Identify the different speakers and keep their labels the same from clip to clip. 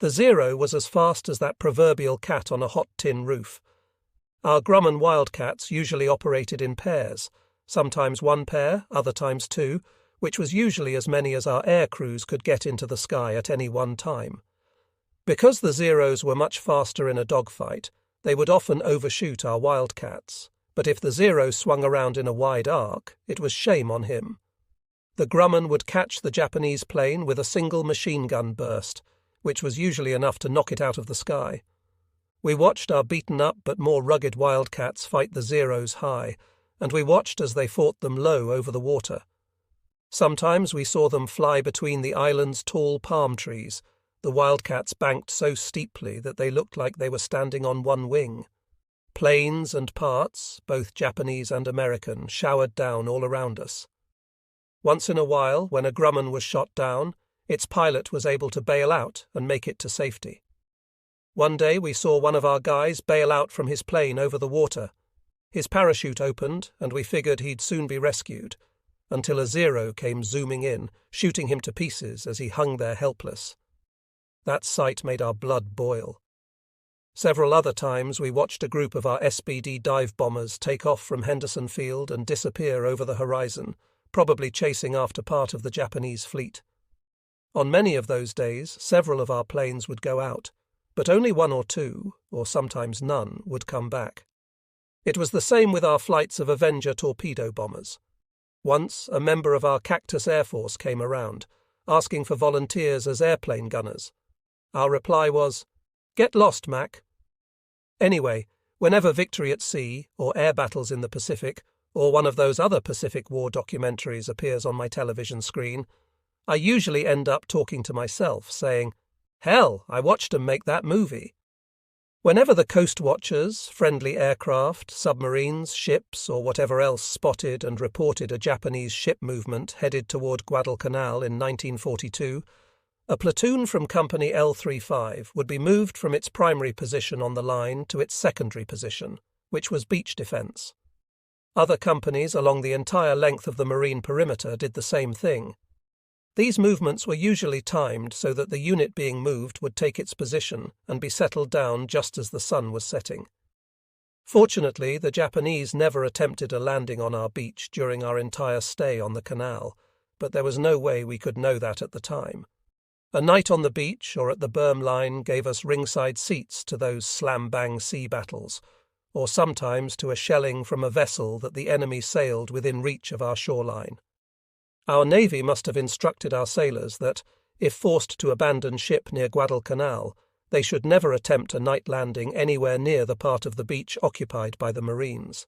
Speaker 1: The Zero was as fast as that proverbial cat on a hot tin roof. Our Grumman Wildcats usually operated in pairs, sometimes one pair, other times two, which was usually as many as our air crews could get into the sky at any one time. Because the Zeros were much faster in a dogfight, they would often overshoot our Wildcats, but if the Zero swung around in a wide arc, it was shame on him. The Grumman would catch the Japanese plane with a single machine gun burst, which was usually enough to knock it out of the sky. We watched our beaten-up but more rugged Wildcats fight the Zeros high, and we watched as they fought them low over the water. Sometimes we saw them fly between the island's tall palm trees, the Wildcats banked so steeply that they looked like they were standing on one wing. Planes and parts, both Japanese and American, showered down all around us. Once in a while, when a Grumman was shot down, its pilot was able to bail out and make it to safety. One day we saw one of our guys bail out from his plane over the water. His parachute opened, and we figured he'd soon be rescued, until a Zero came zooming in, shooting him to pieces as he hung there helpless. That sight made our blood boil. Several other times we watched a group of our SBD dive bombers take off from Henderson Field and disappear over the horizon, probably chasing after part of the Japanese fleet. On many of those days, several of our planes would go out, but only one or two, or sometimes none, would come back. It was the same with our flights of Avenger torpedo bombers. Once, a member of our Cactus Air Force came around, asking for volunteers as airplane gunners. Our reply was, "Get lost, Mac." Anyway, whenever Victory at Sea, or Air Battles in the Pacific, or one of those other Pacific War documentaries appears on my television screen, I usually end up talking to myself, saying, "Hell, I watched 'em make that movie." Whenever the coast watchers, friendly aircraft, submarines, ships, or whatever else spotted and reported a Japanese ship movement headed toward Guadalcanal in 1942, a platoon from Company L35 would be moved from its primary position on the line to its secondary position, which was beach defense. Other companies along the entire length of the marine perimeter did the same thing. These movements were usually timed so that the unit being moved would take its position and be settled down just as the sun was setting. Fortunately, the Japanese never attempted a landing on our beach during our entire stay on the canal, but there was no way we could know that at the time. A night on the beach or at the berm line gave us ringside seats to those slam-bang sea battles, or sometimes to a shelling from a vessel that the enemy sailed within reach of our shoreline. Our Navy must have instructed our sailors that, if forced to abandon ship near Guadalcanal, they should never attempt a night landing anywhere near the part of the beach occupied by the Marines.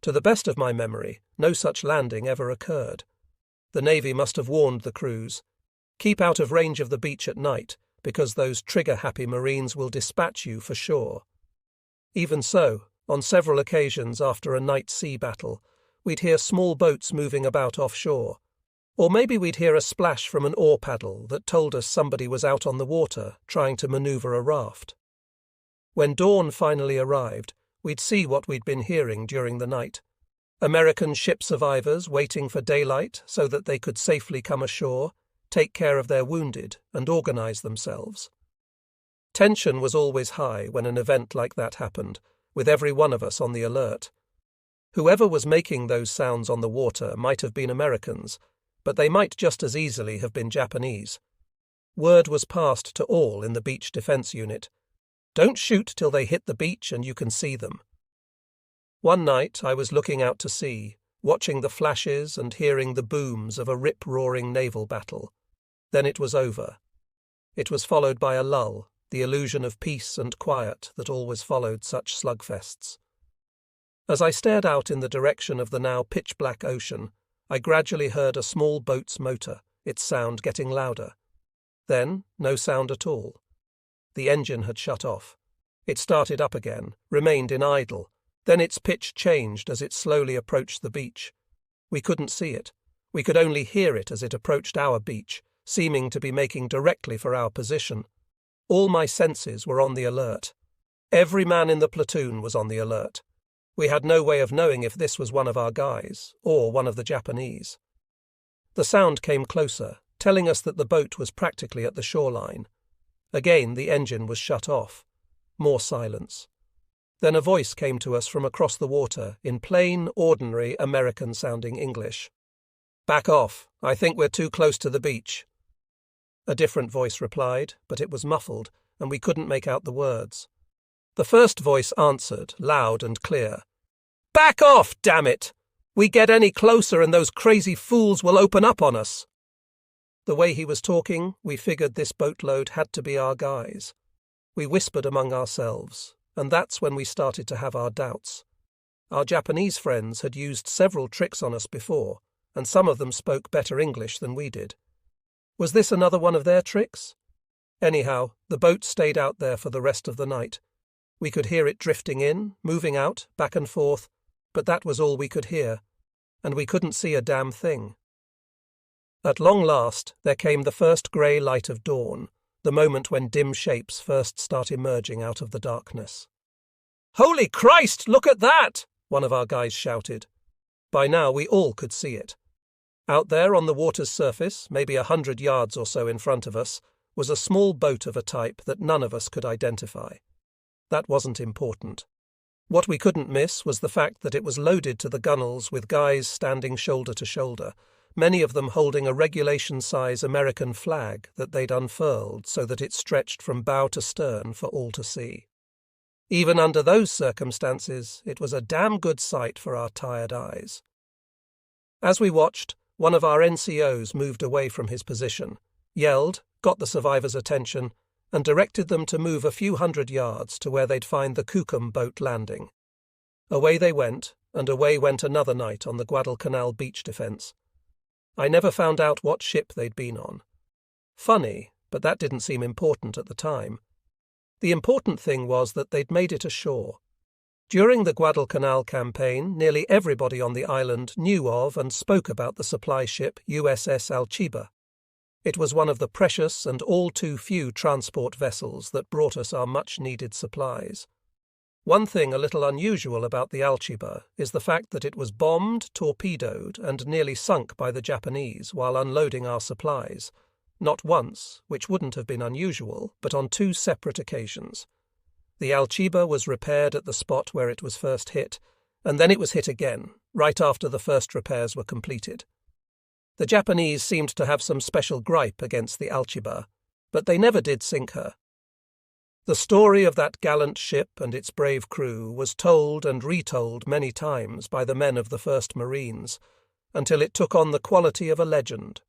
Speaker 1: To the best of my memory, no such landing ever occurred. The Navy must have warned the crews, "Keep out of range of the beach at night, because those trigger-happy Marines will dispatch you for sure." Even so, on several occasions after a night sea battle, we'd hear small boats moving about offshore. Or maybe we'd hear a splash from an oar paddle that told us somebody was out on the water trying to maneuver a raft. When dawn finally arrived, we'd see what we'd been hearing during the night. American ship survivors waiting for daylight so that they could safely come ashore, take care of their wounded, and organize themselves. Tension was always high when an event like that happened, with every one of us on the alert. Whoever was making those sounds on the water might have been Americans, but they might just as easily have been Japanese. Word was passed to all in the beach defense unit. Don't shoot till they hit the beach and you can see them. One night I was looking out to sea, watching the flashes and hearing the booms of a rip-roaring naval battle. Then it was over. It was followed by a lull, the illusion of peace and quiet that always followed such slugfests. As I stared out in the direction of the now pitch-black ocean, I gradually heard a small boat's motor, its sound getting louder. Then, no sound at all. The engine had shut off. It started up again, remained in idle, then its pitch changed as it slowly approached the beach. We couldn't see it. We could only hear it as it approached our beach, seeming to be making directly for our position. All my senses were on the alert. Every man in the platoon was on the alert. We had no way of knowing if this was one of our guys, or one of the Japanese. The sound came closer, telling us that the boat was practically at the shoreline. Again the engine was shut off. More silence. Then a voice came to us from across the water in plain, ordinary, American-sounding English. "Back off. I think we're too close to the beach." A different voice replied, but it was muffled, and we couldn't make out the words. The first voice answered, loud and clear. "Back off, damn it! We get any closer and those crazy fools will open up on us." The way he was talking, we figured this boatload had to be our guys. We whispered among ourselves, and that's when we started to have our doubts. Our Japanese friends had used several tricks on us before, and some of them spoke better English than we did. Was this another one of their tricks? Anyhow, the boat stayed out there for the rest of the night. We could hear it drifting in, moving out, back and forth, but that was all we could hear, and we couldn't see a damn thing. At long last, there came the first grey light of dawn, the moment when dim shapes first start emerging out of the darkness. "Holy Christ, look at that!" one of our guys shouted. By now we all could see it. Out there on the water's surface, maybe 100 yards or so in front of us, was a small boat of a type that none of us could identify. That wasn't important. What we couldn't miss was the fact that it was loaded to the gunwales with guys standing shoulder to shoulder, many of them holding a regulation-size American flag that they'd unfurled so that it stretched from bow to stern for all to see. Even under those circumstances, it was a damn good sight for our tired eyes. As we watched, one of our NCOs moved away from his position, yelled, got the survivors' attention, and directed them to move a few 100 yards to where they'd find the Kukum boat landing. Away they went, and away went another night on the Guadalcanal beach defence. I never found out what ship they'd been on. Funny, but that didn't seem important at the time. The important thing was that they'd made it ashore. During the Guadalcanal campaign, nearly everybody on the island knew of and spoke about the supply ship USS Alchiba. It was one of the precious and all too few transport vessels that brought us our much-needed supplies. One thing a little unusual about the Alchiba is the fact that it was bombed, torpedoed, and nearly sunk by the Japanese while unloading our supplies, not once, which wouldn't have been unusual, but on 2 separate occasions. The Alchiba was repaired at the spot where it was first hit, and then it was hit again, right after the first repairs were completed. The Japanese seemed to have some special gripe against the Alchiba, but they never did sink her. The story of that gallant ship and its brave crew was told and retold many times by the men of the 1st Marines, until it took on the quality of a legend.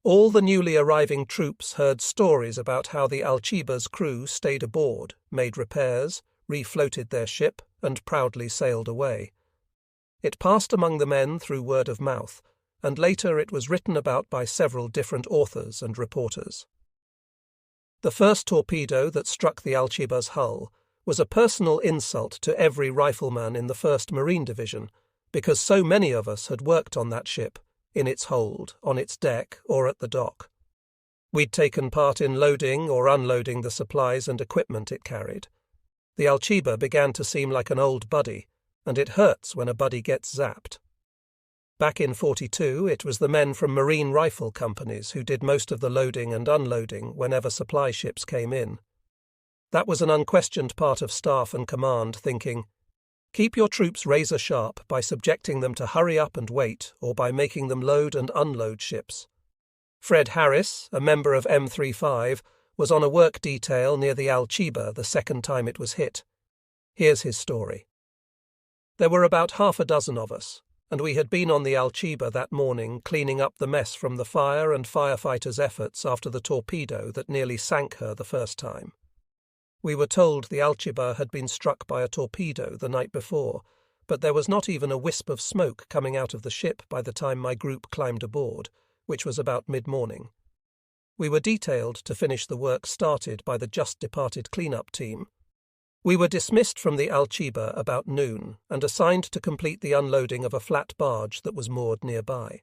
Speaker 1: All the newly arriving troops heard stories about how the Alchiba's crew stayed aboard, made repairs, refloated their ship, and proudly sailed away. It passed among the men through word of mouth, and later it was written about by several different authors and reporters. The first torpedo that struck the Alchiba's hull was a personal insult to every rifleman in the 1st Marine Division, because so many of us had worked on that ship, in its hold, on its deck, or at the dock. We'd taken part in loading or unloading the supplies and equipment it carried. The Alchiba began to seem like an old buddy, and it hurts when a buddy gets zapped. Back in 42, it was the men from marine rifle companies who did most of the loading and unloading whenever supply ships came in. That was an unquestioned part of staff and command thinking, keep your troops razor sharp by subjecting them to hurry up and wait or by making them load and unload ships. Fred Harris, a member of M35, was on a work detail near the Alchiba the second time it was hit. Here's his story. There were about 6 of us, and we had been on the Alchiba that morning cleaning up the mess from the fire and firefighters' efforts after the torpedo that nearly sank her the first time. We were told the Alchiba had been struck by a torpedo the night before, but there was not even a wisp of smoke coming out of the ship by the time my group climbed aboard, which was about mid-morning. We were detailed to finish the work started by the just-departed clean-up team. We were dismissed from the Alchiba about noon and assigned to complete the unloading of a flat barge that was moored nearby.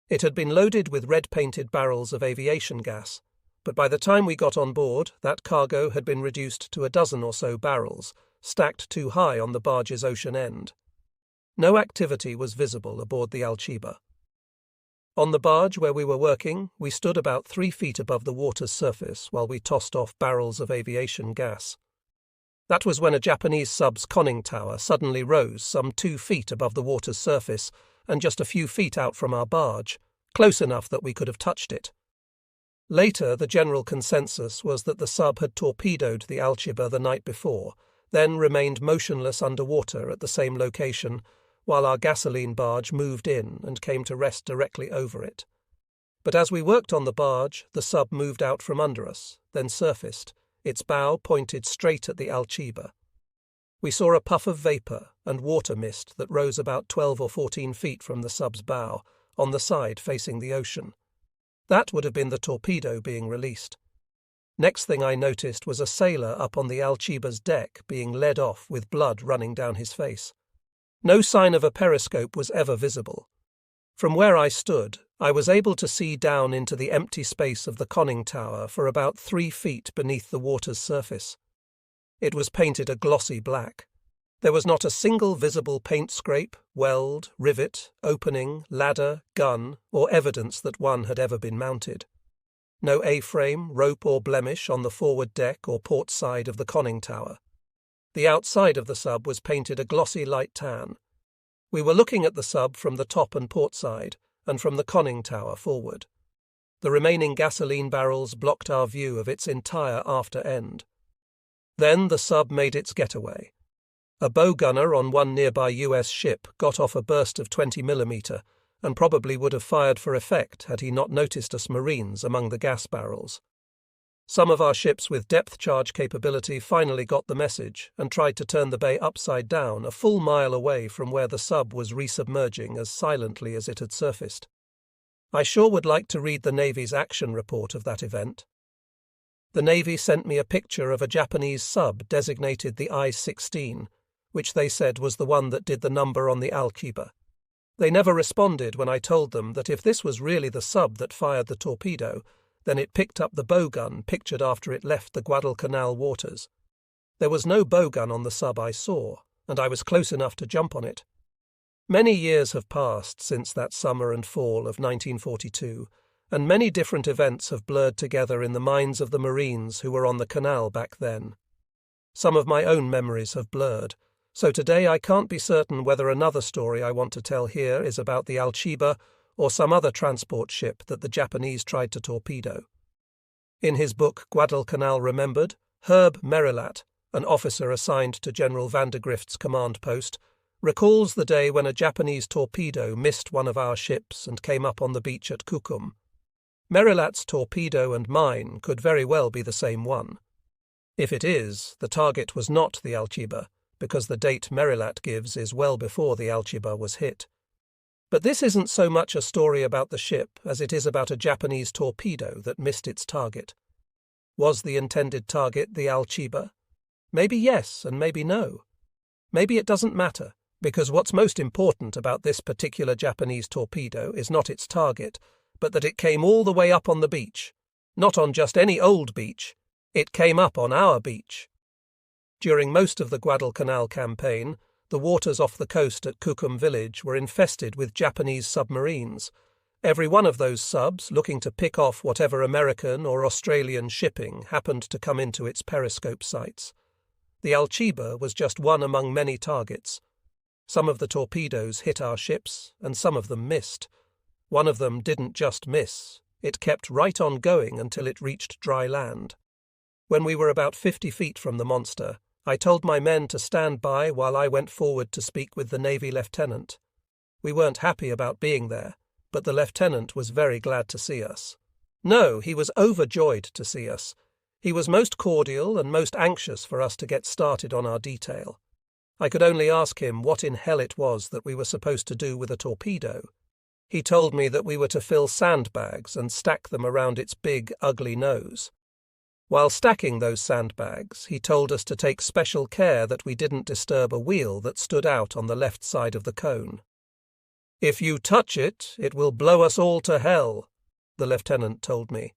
Speaker 1: It had been loaded with red-painted barrels of aviation gas, but by the time we got on board, that cargo had been reduced to 12 or so barrels, stacked too high on the barge's ocean end. No activity was visible aboard the Alchiba. On the barge where we were working, we stood about 3 feet above the water's surface while we tossed off barrels of aviation gas. That was when a Japanese sub's conning tower suddenly rose some 2 feet above the water's surface and just a few feet out from our barge, close enough that we could have touched it. Later, the general consensus was that the sub had torpedoed the Alciba the night before, then remained motionless underwater at the same location, while our gasoline barge moved in and came to rest directly over it. But as we worked on the barge, the sub moved out from under us, then surfaced, its bow pointed straight at the Alciba. We saw a puff of vapour and water mist that rose about 12 or 14 feet from the sub's bow, on the side facing the ocean. That would have been the torpedo being released. Next thing I noticed was a sailor up on the Alciba's deck being led off with blood running down his face. No sign of a periscope was ever visible. From where I stood, I was able to see down into the empty space of the conning tower for about 3 feet beneath the water's surface. It was painted a glossy black. There was not a single visible paint scrape, weld, rivet, opening, ladder, gun, or evidence that one had ever been mounted. No A-frame, rope or blemish on the forward deck or port side of the conning tower. The outside of the sub was painted a glossy light tan. We were looking at the sub from the top and port side, and from the conning tower forward. The remaining gasoline barrels blocked our view of its entire after end. Then the sub made its getaway. A bow gunner on one nearby US ship got off a burst of 20mm, and probably would have fired for effect had he not noticed us Marines among the gas barrels. Some of our ships with depth charge capability finally got the message and tried to turn the bay upside down a full mile away from where the sub was resubmerging as silently as it had surfaced. I sure would like to read the Navy's action report of that event. The Navy sent me a picture of a Japanese sub designated the I-16, which they said was the one that did the number on the Alciba. They never responded when I told them that if this was really the sub that fired the torpedo, then it picked up the bowgun pictured after it left the Guadalcanal waters. There was no bowgun on the sub I saw, and I was close enough to jump on it. Many years have passed since that summer and fall of 1942, and many different events have blurred together in the minds of the Marines who were on the canal back then. Some of my own memories have blurred, so today I can't be certain whether another story I want to tell here is about the Alciba or some other transport ship that the Japanese tried to torpedo. In his book Guadalcanal Remembered, Herb Merilat, an officer assigned to General Vandergrift's command post, recalls the day when a Japanese torpedo missed one of our ships and came up on the beach at Kukum. Merilat's torpedo and mine could very well be the same one. If it is, the target was not the Alciba, because the date Merilat gives is well before the Alciba was hit. But this isn't so much a story about the ship as it is about a Japanese torpedo that missed its target. Was the intended target the Alciba? Maybe yes, and maybe no. Maybe it doesn't matter, because what's most important about this particular Japanese torpedo is not its target, but that it came all the way up on the beach. Not on just any old beach. It came up on our beach. During most of the Guadalcanal campaign, the waters off the coast at Kukum village were infested with Japanese submarines, every one of those subs looking to pick off whatever American or Australian shipping happened to come into its periscope sights. The Alciba was just one among many targets. Some of the torpedoes hit our ships, and some of them missed. One of them didn't just miss, it kept right on going until it reached dry land. When we were about 50 feet from the monster, I told my men to stand by while I went forward to speak with the Navy lieutenant. We weren't happy about being there, but the lieutenant was very glad to see us. No, he was overjoyed to see us. He was most cordial and most anxious for us to get started on our detail. I could only ask him what in hell it was that we were supposed to do with a torpedo. He told me that we were to fill sandbags and stack them around its big, ugly nose. While stacking those sandbags, he told us to take special care that we didn't disturb a wheel that stood out on the left side of the cone. "If you touch it, it will blow us all to hell," the lieutenant told me.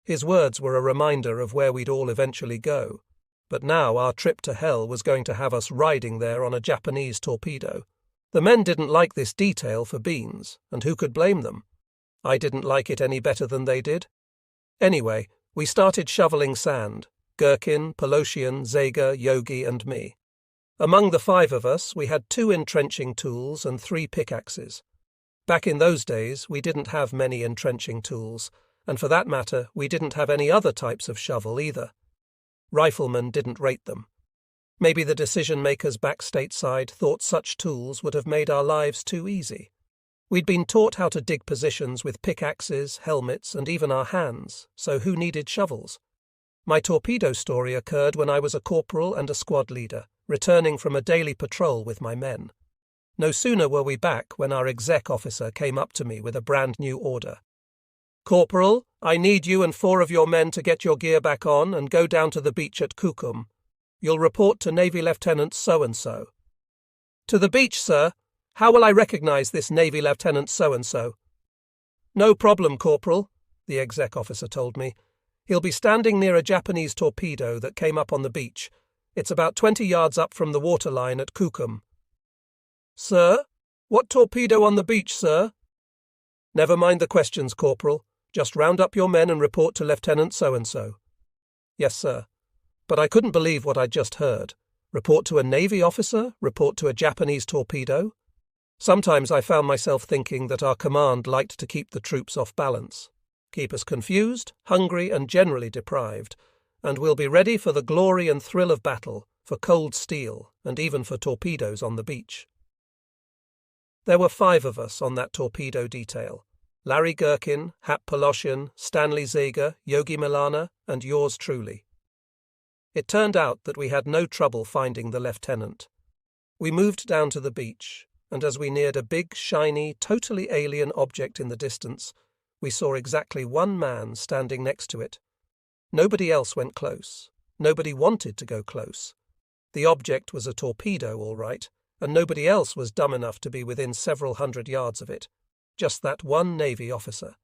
Speaker 1: His words were a reminder of where we'd all eventually go, but now our trip to hell was going to have us riding there on a Japanese torpedo. The men didn't like this detail for beans, and who could blame them? I didn't like it any better than they did. Anyway, we started shoveling sand, Gherkin, Pelosian, Zager, Yogi and me. Among the 5 of us, we had 2 entrenching tools and 3 pickaxes. Back in those days, we didn't have many entrenching tools, and for that matter, we didn't have any other types of shovel either. Riflemen didn't rate them. Maybe the decision-makers back stateside thought such tools would have made our lives too easy. We'd been taught how to dig positions with pickaxes, helmets, and even our hands, so who needed shovels? My torpedo story occurred when I was a corporal and a squad leader, returning from a daily patrol with my men. No sooner were we back when our exec officer came up to me with a brand new order. "Corporal, I need you and 4 of your men to get your gear back on and go down to the beach at Kukum. You'll report to Navy Lieutenant so-and-so." "To the beach, sir? How will I recognize this Navy Lieutenant so-and-so?" "No problem, Corporal," the exec officer told me. "He'll be standing near a Japanese torpedo that came up on the beach. It's about 20 yards up from the waterline at Kukum." "Sir? What torpedo on the beach, sir?" "Never mind the questions, Corporal. Just round up your men and report to Lieutenant so-and-so." "Yes, sir." But I couldn't believe what I'd just heard. Report to a Navy officer? Report to a Japanese torpedo? Sometimes I found myself thinking that our command liked to keep the troops off balance, keep us confused, hungry, and generally deprived, and we'll be ready for the glory and thrill of battle, for cold steel, and even for torpedoes on the beach. There were 5 of us on that torpedo detail: Larry Gherkin, Hap Pelosian, Stanley Zager, Yogi Milana, and yours truly. It turned out that we had no trouble finding the lieutenant. We moved down to the beach, and as we neared a big, shiny, totally alien object in the distance, we saw exactly 1 man standing next to it. Nobody else went close. Nobody wanted to go close. The object was a torpedo, all right, and nobody else was dumb enough to be within several hundred yards of it. Just that 1 Navy officer.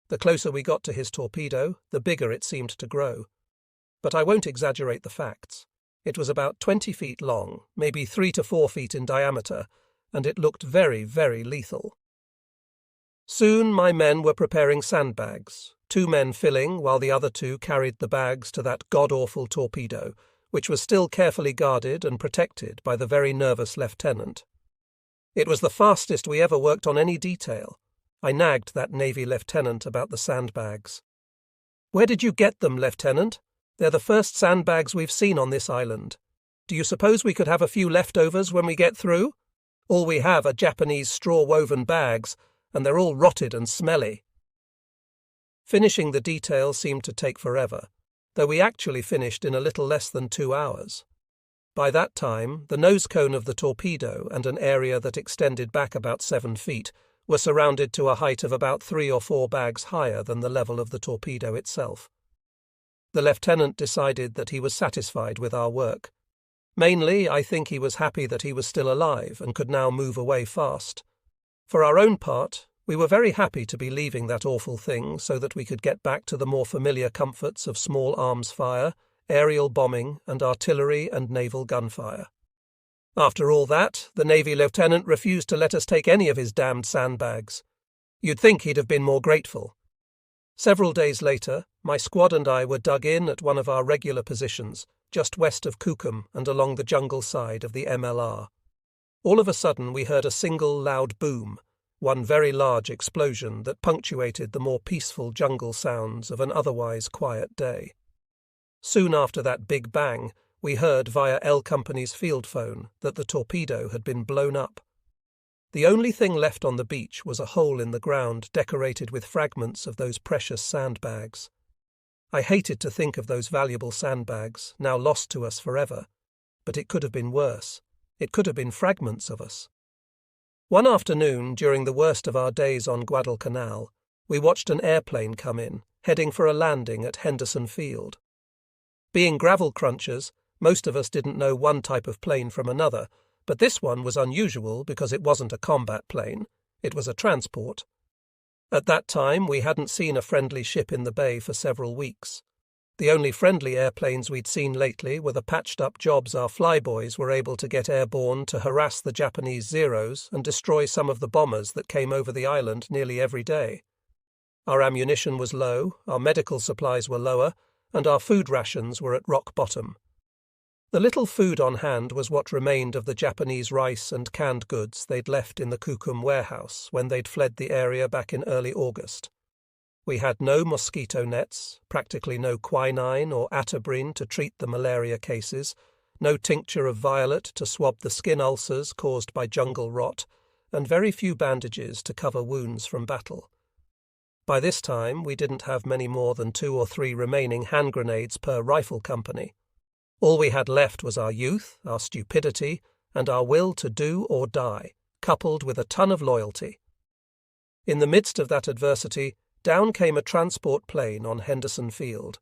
Speaker 1: The closer we got to his torpedo, the bigger it seemed to grow. But I won't exaggerate the facts. It was about 20 feet long, maybe 3 to 4 feet in diameter, and it looked very, very lethal. Soon my men were preparing sandbags, 2 men filling while the other 2 carried the bags to that god-awful torpedo, which was still carefully guarded and protected by the very nervous lieutenant. It was the fastest we ever worked on any detail. I nagged that Navy lieutenant about the sandbags. "Where did you get them, Lieutenant? They're the first sandbags we've seen on this island. Do you suppose we could have a few leftovers when we get through? All we have are Japanese straw-woven bags, and they're all rotted and smelly." Finishing the detail seemed to take forever, though we actually finished in a little less than 2 hours. By that time, the nose cone of the torpedo and an area that extended back about 7 feet were surrounded to a height of about 3 or 4 bags higher than the level of the torpedo itself. The lieutenant decided that he was satisfied with our work. Mainly, I think he was happy that he was still alive and could now move away fast. For our own part, we were very happy to be leaving that awful thing so that we could get back to the more familiar comforts of small arms fire, aerial bombing, and artillery and naval gunfire. After all that, the Navy lieutenant refused to let us take any of his damned sandbags. You'd think he'd have been more grateful. Several days later, my squad and I were dug in at one of our regular positions, just west of Kukum and along the jungle side of the MLR. All of a sudden we heard a single loud boom, one very large explosion that punctuated the more peaceful jungle sounds of an otherwise quiet day. Soon after that big bang, we heard via L Company's field phone that the torpedo had been blown up. The only thing left on the beach was a hole in the ground decorated with fragments of those precious sandbags. I hated to think of those valuable sandbags, now lost to us forever, but it could have been worse. It could have been fragments of us. One afternoon, during the worst of our days on Guadalcanal, we watched an airplane come in, heading for a landing at Henderson Field. Being gravel crunchers, most of us didn't know one type of plane from another, but this one was unusual because it wasn't a combat plane, it was a transport. At that time, we hadn't seen a friendly ship in the bay for several weeks. The only friendly airplanes we'd seen lately were the patched-up jobs our flyboys were able to get airborne to harass the Japanese Zeros and destroy some of the bombers that came over the island nearly every day. Our ammunition was low, our medical supplies were lower, and our food rations were at rock bottom. The little food on hand was what remained of the Japanese rice and canned goods they'd left in the Kukum warehouse when they'd fled the area back in early August. We had no mosquito nets, practically no quinine or atabrine to treat the malaria cases, no tincture of violet to swab the skin ulcers caused by jungle rot, and very few bandages to cover wounds from battle. By this time, we didn't have many more than 2 or 3 remaining hand grenades per rifle company. All we had left was our youth, our stupidity, and our will to do or die, coupled with a ton of loyalty. In the midst of that adversity, down came a transport plane on Henderson Field.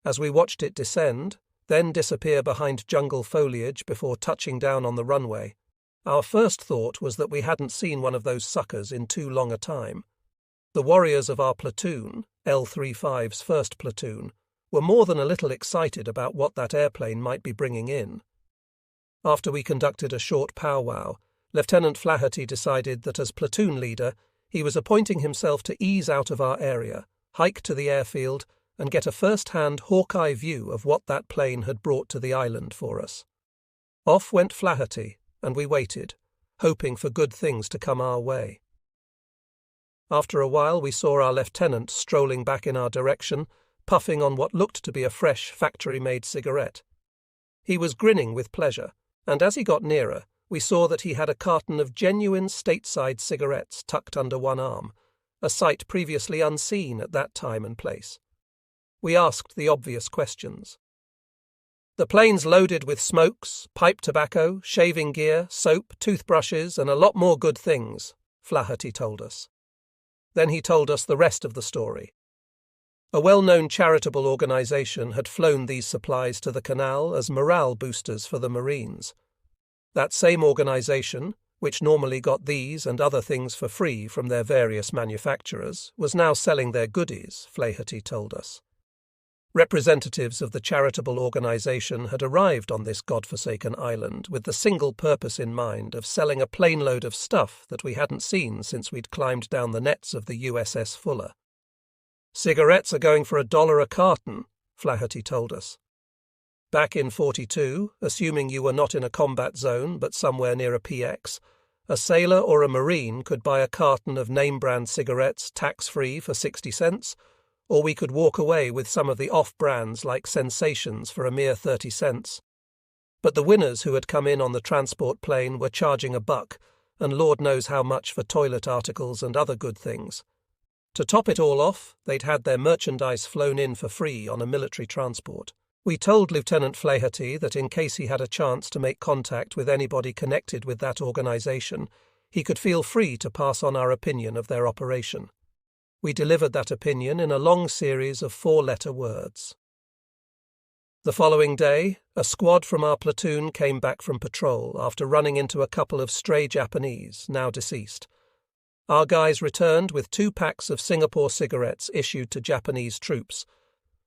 Speaker 1: As we watched it descend, then disappear behind jungle foliage before touching down on the runway, our first thought was that we hadn't seen one of those suckers in too long a time. The warriors of our platoon, L-35's first platoon, were more than a little excited about what that airplane might be bringing in. After we conducted a short powwow, Lieutenant Flaherty decided that as platoon leader, he was appointing himself to ease out of our area, hike to the airfield, and get a first-hand hawk-eye view of what that plane had brought to the island for us. Off went Flaherty, and we waited, hoping for good things to come our way. After a while we saw our lieutenant strolling back in our direction, puffing on what looked to be a fresh factory-made cigarette. He was grinning with pleasure, and as he got nearer, we saw that he had a carton of genuine stateside cigarettes tucked under one arm, a sight previously unseen at that time and place. We asked the obvious questions. "The plane's loaded with smokes, pipe tobacco, shaving gear, soap, toothbrushes, and a lot more good things," Flaherty told us. Then he told us the rest of the story. A well-known charitable organisation had flown these supplies to the canal as morale boosters for the Marines. That same organisation, which normally got these and other things for free from their various manufacturers, was now selling their goodies, Flaherty told us. Representatives of the charitable organisation had arrived on this godforsaken island with the single purpose in mind of selling a planeload of stuff that we hadn't seen since we'd climbed down the nets of the USS Fuller. "Cigarettes are going for $1 a carton," Flaherty told us. Back in 42, assuming you were not in a combat zone but somewhere near a PX, a sailor or a Marine could buy a carton of name-brand cigarettes tax-free for 60 cents, or we could walk away with some of the off-brands like Sensations for a mere 30 cents. But the winners who had come in on the transport plane were charging $1, and Lord knows how much for toilet articles and other good things. To top it all off, they'd had their merchandise flown in for free on a military transport. We told Lieutenant Flaherty that in case he had a chance to make contact with anybody connected with that organisation, he could feel free to pass on our opinion of their operation. We delivered that opinion in a long series of 4-letter words. The following day, a squad from our platoon came back from patrol after running into a couple of stray Japanese, now deceased. Our guys returned with 2 packs of Singapore cigarettes issued to Japanese troops.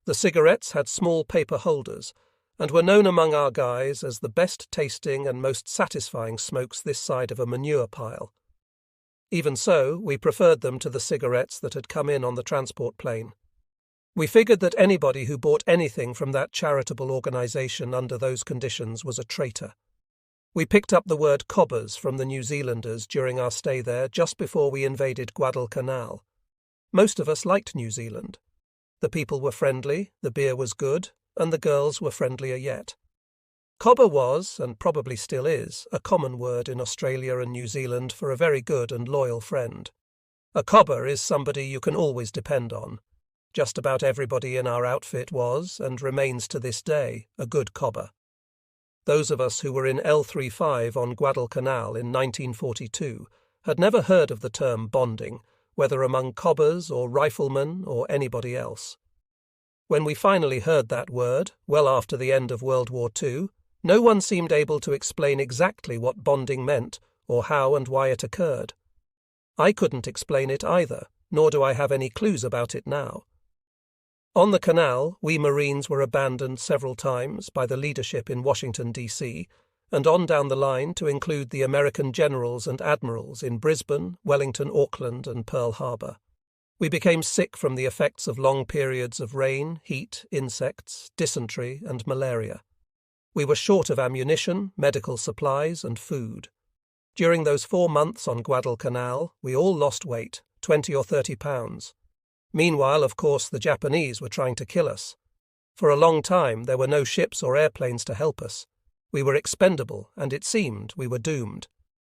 Speaker 1: The cigarettes had small paper holders and were known among our guys as the best tasting and most satisfying smokes this side of a manure pile. Even so, we preferred them to the cigarettes that had come in on the transport plane. We figured that anybody who bought anything from that charitable organisation under those conditions was a traitor. We picked up the word cobbers from the New Zealanders during our stay there just before we invaded Guadalcanal. Most of us liked New Zealand. The people were friendly, the beer was good, and the girls were friendlier yet. Cobber was, and probably still is, a common word in Australia and New Zealand for a very good and loyal friend. A cobber is somebody you can always depend on. Just about everybody in our outfit was, and remains to this day, a good cobber. Those of us who were in L-35 on Guadalcanal in 1942 had never heard of the term bonding, whether among cobbers or riflemen or anybody else. When we finally heard that word, well after the end of World War II, no one seemed able to explain exactly what bonding meant or how and why it occurred. I couldn't explain it either, nor do I have any clues about it now. On the canal, we Marines were abandoned several times by the leadership in Washington, D.C., and on down the line to include the American generals and admirals in Brisbane, Wellington, Auckland, and Pearl Harbor. We became sick from the effects of long periods of rain, heat, insects, dysentery, and malaria. We were short of ammunition, medical supplies, and food. During those 4 months on Guadalcanal, we all lost weight, 20 or 30 pounds. Meanwhile, of course, the Japanese were trying to kill us. For a long time, there were no ships or airplanes to help us. We were expendable, and it seemed we were doomed.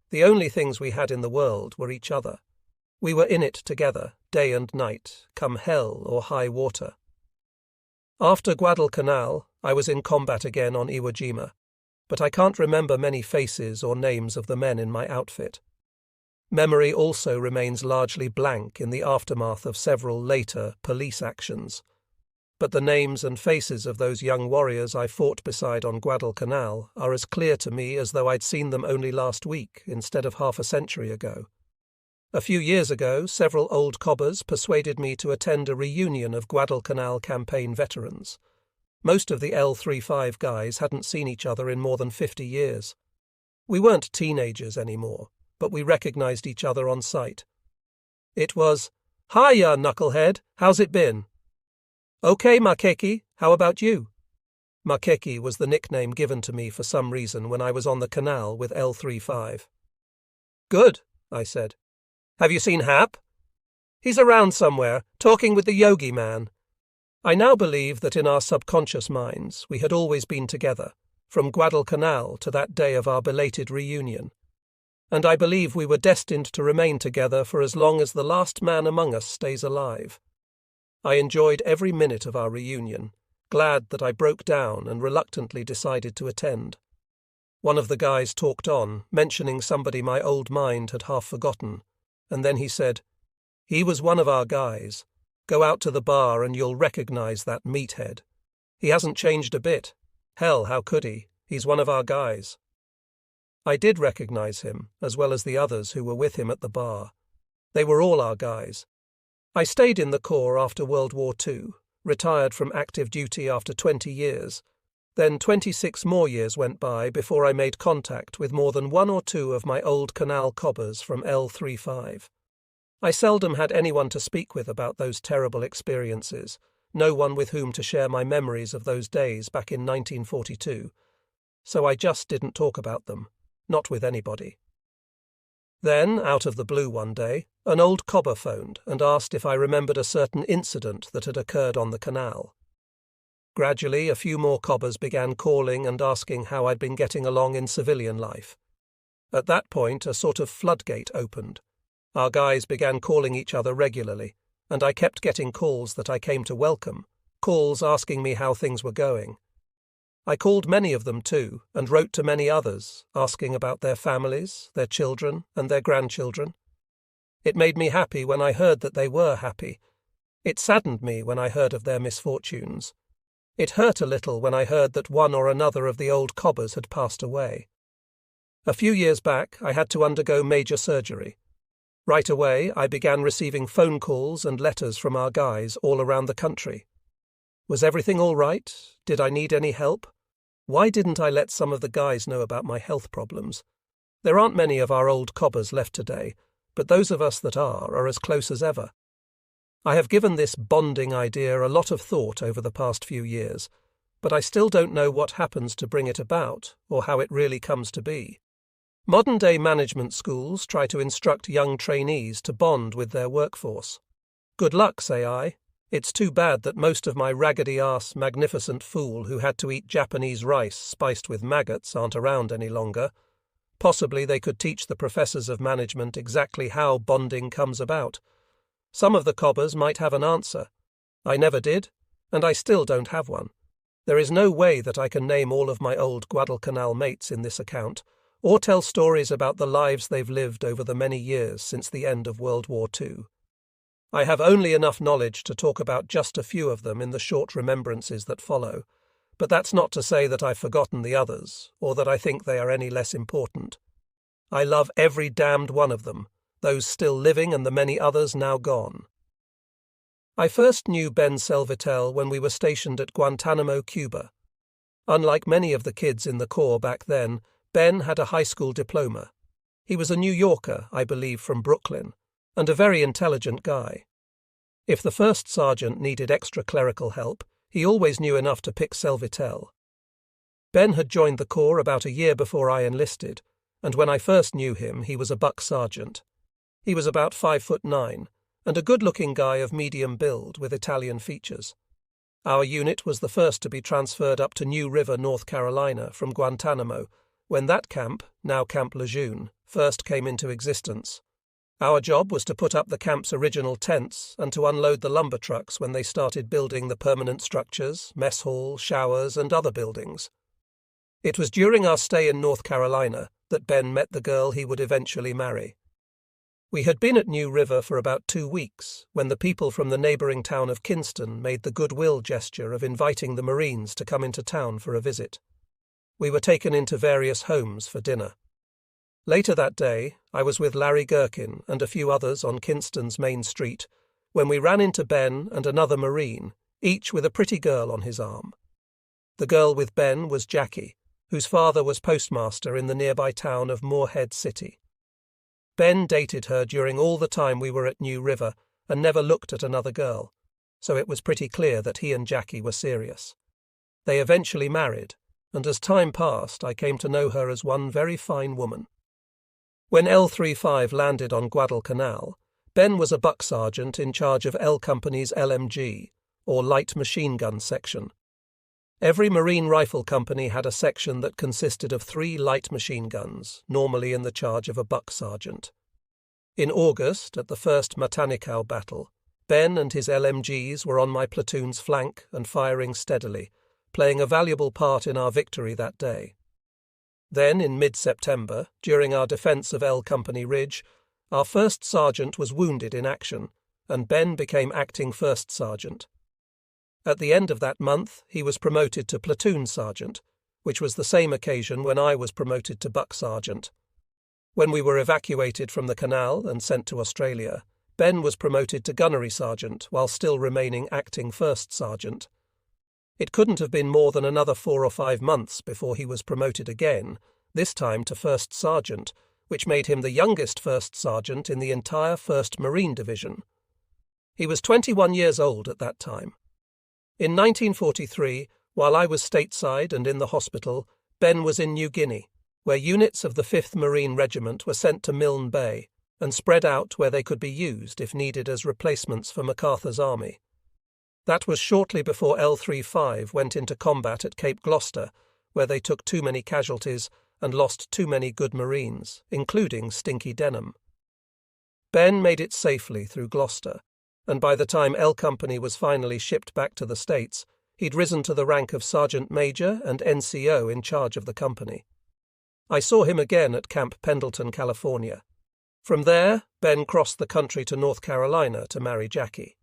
Speaker 1: The only things we had in the world were each other. We were in it together, day and night, come hell or high water. After Guadalcanal, I was in combat again on Iwo Jima, but I can't remember many faces or names of the men in my outfit. Memory also remains largely blank in the aftermath of several later police actions, but the names and faces of those young warriors I fought beside on Guadalcanal are as clear to me as though I'd seen them only last week instead of half a century ago. A few years ago, several old cobbers persuaded me to attend a reunion of Guadalcanal campaign veterans. Most of the L35 guys hadn't seen each other in more than 50 years. We weren't teenagers anymore, but we recognized each other on sight. It was, "Hiya, knucklehead, how's it been?" "Okay, Makeki, how about you?" Makeki was the nickname given to me for some reason when I was on the canal with L35. "Good," I said. "Have you seen Hap?" "He's around somewhere, talking with the yogi man." I now believe that in our subconscious minds we had always been together, from Guadalcanal to that day of our belated reunion. And I believe we were destined to remain together for as long as the last man among us stays alive. I enjoyed every minute of our reunion, glad that I broke down and reluctantly decided to attend. One of the guys talked on, mentioning somebody my old mind had half forgotten, and then he said, "He was one of our guys. Go out to the bar and you'll recognize that meathead. He hasn't changed a bit. Hell, how could he? He's one of our guys." I did recognize him, as well as the others who were with him at the bar. They were all our guys. I stayed in the Corps after World War II, retired from active duty after 20 years. Then 26 more years went by before I made contact with more than 1 or 2 of my old canal cobbers from L35. I seldom had anyone to speak with about those terrible experiences, no one with whom to share my memories of those days back in 1942, so I just didn't talk about them, not with anybody. Then, out of the blue one day, an old cobber phoned and asked if I remembered a certain incident that had occurred on the canal. Gradually, a few more cobbers began calling and asking how I'd been getting along in civilian life. At that point, a sort of floodgate opened. Our guys began calling each other regularly, and I kept getting calls that I came to welcome, calls asking me how things were going. I called many of them too, and wrote to many others, asking about their families, their children, and their grandchildren. It made me happy when I heard that they were happy. It saddened me when I heard of their misfortunes. It hurt a little when I heard that one or another of the old cobbers had passed away. A few years back, I had to undergo major surgery. Right away, I began receiving phone calls and letters from our guys all around the country. Was everything all right? Did I need any help? Why didn't I let some of the guys know about my health problems? There aren't many of our old cobbers left today, but those of us that are as close as ever. I have given this bonding idea a lot of thought over the past few years, but I still don't know what happens to bring it about or how it really comes to be. Modern-day management schools try to instruct young trainees to bond with their workforce. Good luck, say I. It's too bad that most of my raggedy-ass magnificent fool who had to eat Japanese rice spiced with maggots aren't around any longer. Possibly they could teach the professors of management exactly how bonding comes about. Some of the cobbers might have an answer. I never did, and I still don't have one. There is no way that I can name all of my old Guadalcanal mates in this account, or tell stories about the lives they've lived over the many years since the end of World War II. I have only enough knowledge to talk about just a few of them in the short remembrances that follow, but that's not to say that I've forgotten the others, or that I think they are any less important. I love every damned one of them, those still living and the many others now gone. I first knew Ben Selvitel when we were stationed at Guantanamo, Cuba. Unlike many of the kids in the Corps back then, Ben had a high school diploma. He was a New Yorker, I believe, from Brooklyn, and a very intelligent guy. If the first sergeant needed extra clerical help, he always knew enough to pick Selvitel. Ben had joined the Corps about a year before I enlisted, and when I first knew him, he was a buck sergeant. He was about 5'9", and a good-looking guy of medium build with Italian features. Our unit was the first to be transferred up to New River, North Carolina, from Guantanamo, when that camp, now Camp Lejeune, first came into existence. Our job was to put up the camp's original tents and to unload the lumber trucks when they started building the permanent structures, mess hall, showers, and other buildings. It was during our stay in North Carolina that Ben met the girl he would eventually marry. We had been at New River for about 2 weeks when the people from the neighboring town of Kinston made the goodwill gesture of inviting the Marines to come into town for a visit. We were taken into various homes for dinner. Later that day, I was with Larry Gherkin and a few others on Kinston's main street when we ran into Ben and another Marine, each with a pretty girl on his arm. The girl with Ben was Jackie, whose father was postmaster in the nearby town of Morehead City. Ben dated her during all the time we were at New River and never looked at another girl, so it was pretty clear that he and Jackie were serious. They eventually married, and as time passed, I came to know her as one very fine woman. When L-35 landed on Guadalcanal, Ben was a buck sergeant in charge of L Company's LMG, or Light Machine Gun Section. Every Marine Rifle Company had a section that consisted of 3 light machine guns, normally in the charge of a buck sergeant. In August, at the first Matanikau battle, Ben and his LMGs were on my platoon's flank and firing steadily, playing a valuable part in our victory that day. Then, in mid-September, during our defence of L Company Ridge, our first sergeant was wounded in action, and Ben became acting first sergeant. At the end of that month, he was promoted to platoon sergeant, which was the same occasion when I was promoted to buck sergeant. When we were evacuated from the canal and sent to Australia, Ben was promoted to gunnery sergeant while still remaining acting first sergeant. It couldn't have been more than another 4 or 5 months before he was promoted again, this time to first sergeant, which made him the youngest first sergeant in the entire 1st Marine Division. He was 21 years old at that time. In 1943, while I was stateside and in the hospital, Ben was in New Guinea, where units of the 5th Marine Regiment were sent to Milne Bay and spread out where they could be used if needed as replacements for MacArthur's army. That was shortly before L-35 went into combat at Cape Gloucester, where they took too many casualties and lost too many good Marines, including Stinky Denham. Ben made it safely through Gloucester, and by the time L Company was finally shipped back to the States, he'd risen to the rank of Sergeant Major and NCO in charge of the company. I saw him again at Camp Pendleton, California. From there, Ben crossed the country to North Carolina to marry Jackie.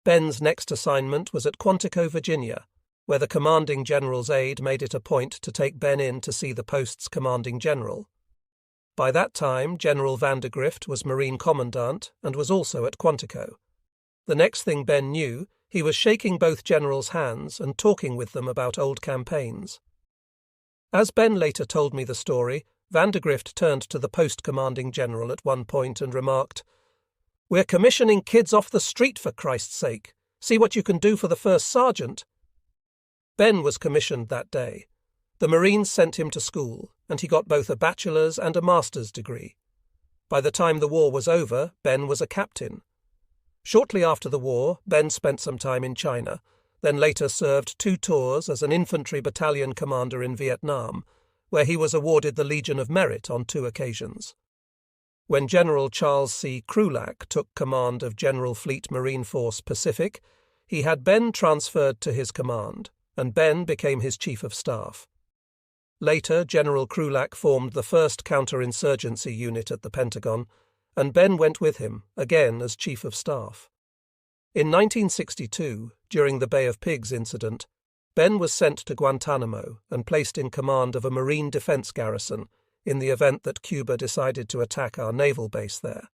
Speaker 1: Ben's next assignment was at Quantico, Virginia, where the commanding general's aide made it a point to take Ben in to see the post's commanding general. By that time, General Vandergrift was Marine Commandant and was also at Quantico. The next thing Ben knew, he was shaking both generals' hands and talking with them about old campaigns. As Ben later told me the story, Vandergrift turned to the post commanding general at one point and remarked, "We're commissioning kids off the street, for Christ's sake. See what you can do for the first sergeant." Ben was commissioned that day. The Marines sent him to school, and he got both a bachelor's and a master's degree. By the time the war was over, Ben was a captain. Shortly after the war, Ben spent some time in China, then later served 2 tours as an infantry battalion commander in Vietnam, where he was awarded the Legion of Merit on 2 occasions. When General Charles C. Krulak took command of General Fleet Marine Force Pacific, he had Ben transferred to his command, and Ben became his chief of staff. Later, General Krulak formed the 1st Counterinsurgency Unit at the Pentagon, and Ben went with him, again as Chief of Staff. In 1962, during the Bay of Pigs incident, Ben was sent to Guantanamo and placed in command of a Marine defense garrison in the event that Cuba decided to attack our naval base there.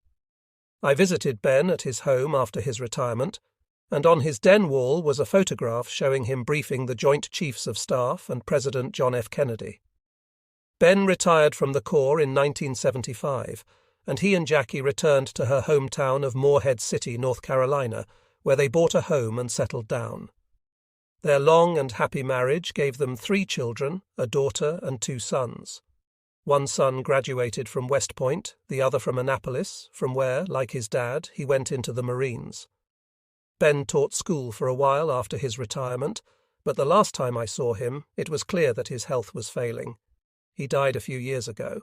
Speaker 1: I visited Ben at his home after his retirement, and on his den wall was a photograph showing him briefing the Joint Chiefs of Staff and President John F. Kennedy. Ben retired from the Corps in 1975, and he and Jackie returned to her hometown of Morehead City, North Carolina, where they bought a home and settled down. Their long and happy marriage gave them 3 children, a daughter and 2 sons. One son graduated from West Point, the other from Annapolis, from where, like his dad, he went into the Marines. Ben taught school for a while after his retirement, but the last time I saw him, it was clear that his health was failing. He died a few years ago.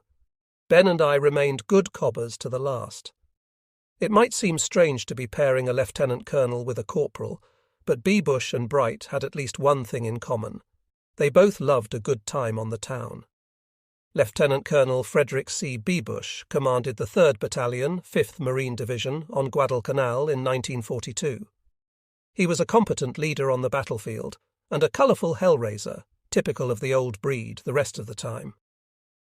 Speaker 1: Ben and I remained good cobbers to the last. It might seem strange to be pairing a lieutenant colonel with a corporal, but Bush and Bright had at least one thing in common. They both loved a good time on the town. Lieutenant Colonel Frederick C. Bush commanded the 3rd Battalion, 5th Marine Division, on Guadalcanal in 1942. He was a competent leader on the battlefield and a colourful hellraiser, typical of the old breed the rest of the time.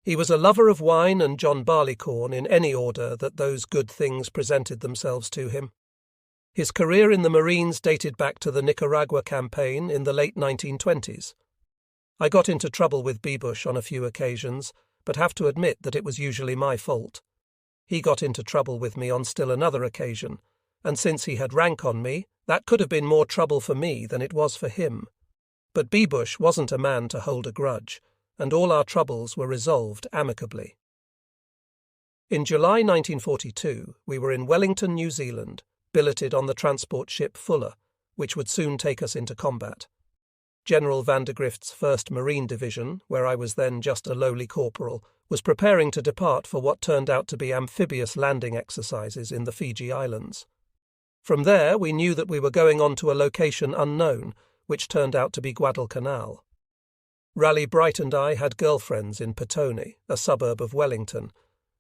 Speaker 1: He was a lover of wine and John Barleycorn in any order that those good things presented themselves to him. His career in the Marines dated back to the Nicaragua campaign in the late 1920s. I got into trouble with Bush on a few occasions, but have to admit that it was usually my fault. He got into trouble with me on still another occasion, and since he had rank on me, that could have been more trouble for me than it was for him. But Bush wasn't a man to hold a grudge, and all our troubles were resolved amicably. In July 1942, we were in Wellington, New Zealand, billeted on the transport ship Fuller, which would soon take us into combat. General Vandergrift's 1st Marine Division, where I was then just a lowly corporal, was preparing to depart for what turned out to be amphibious landing exercises in the Fiji Islands. From there, we knew that we were going on to a location unknown, which turned out to be Guadalcanal. Raleigh Bright and I had girlfriends in Petone, a suburb of Wellington,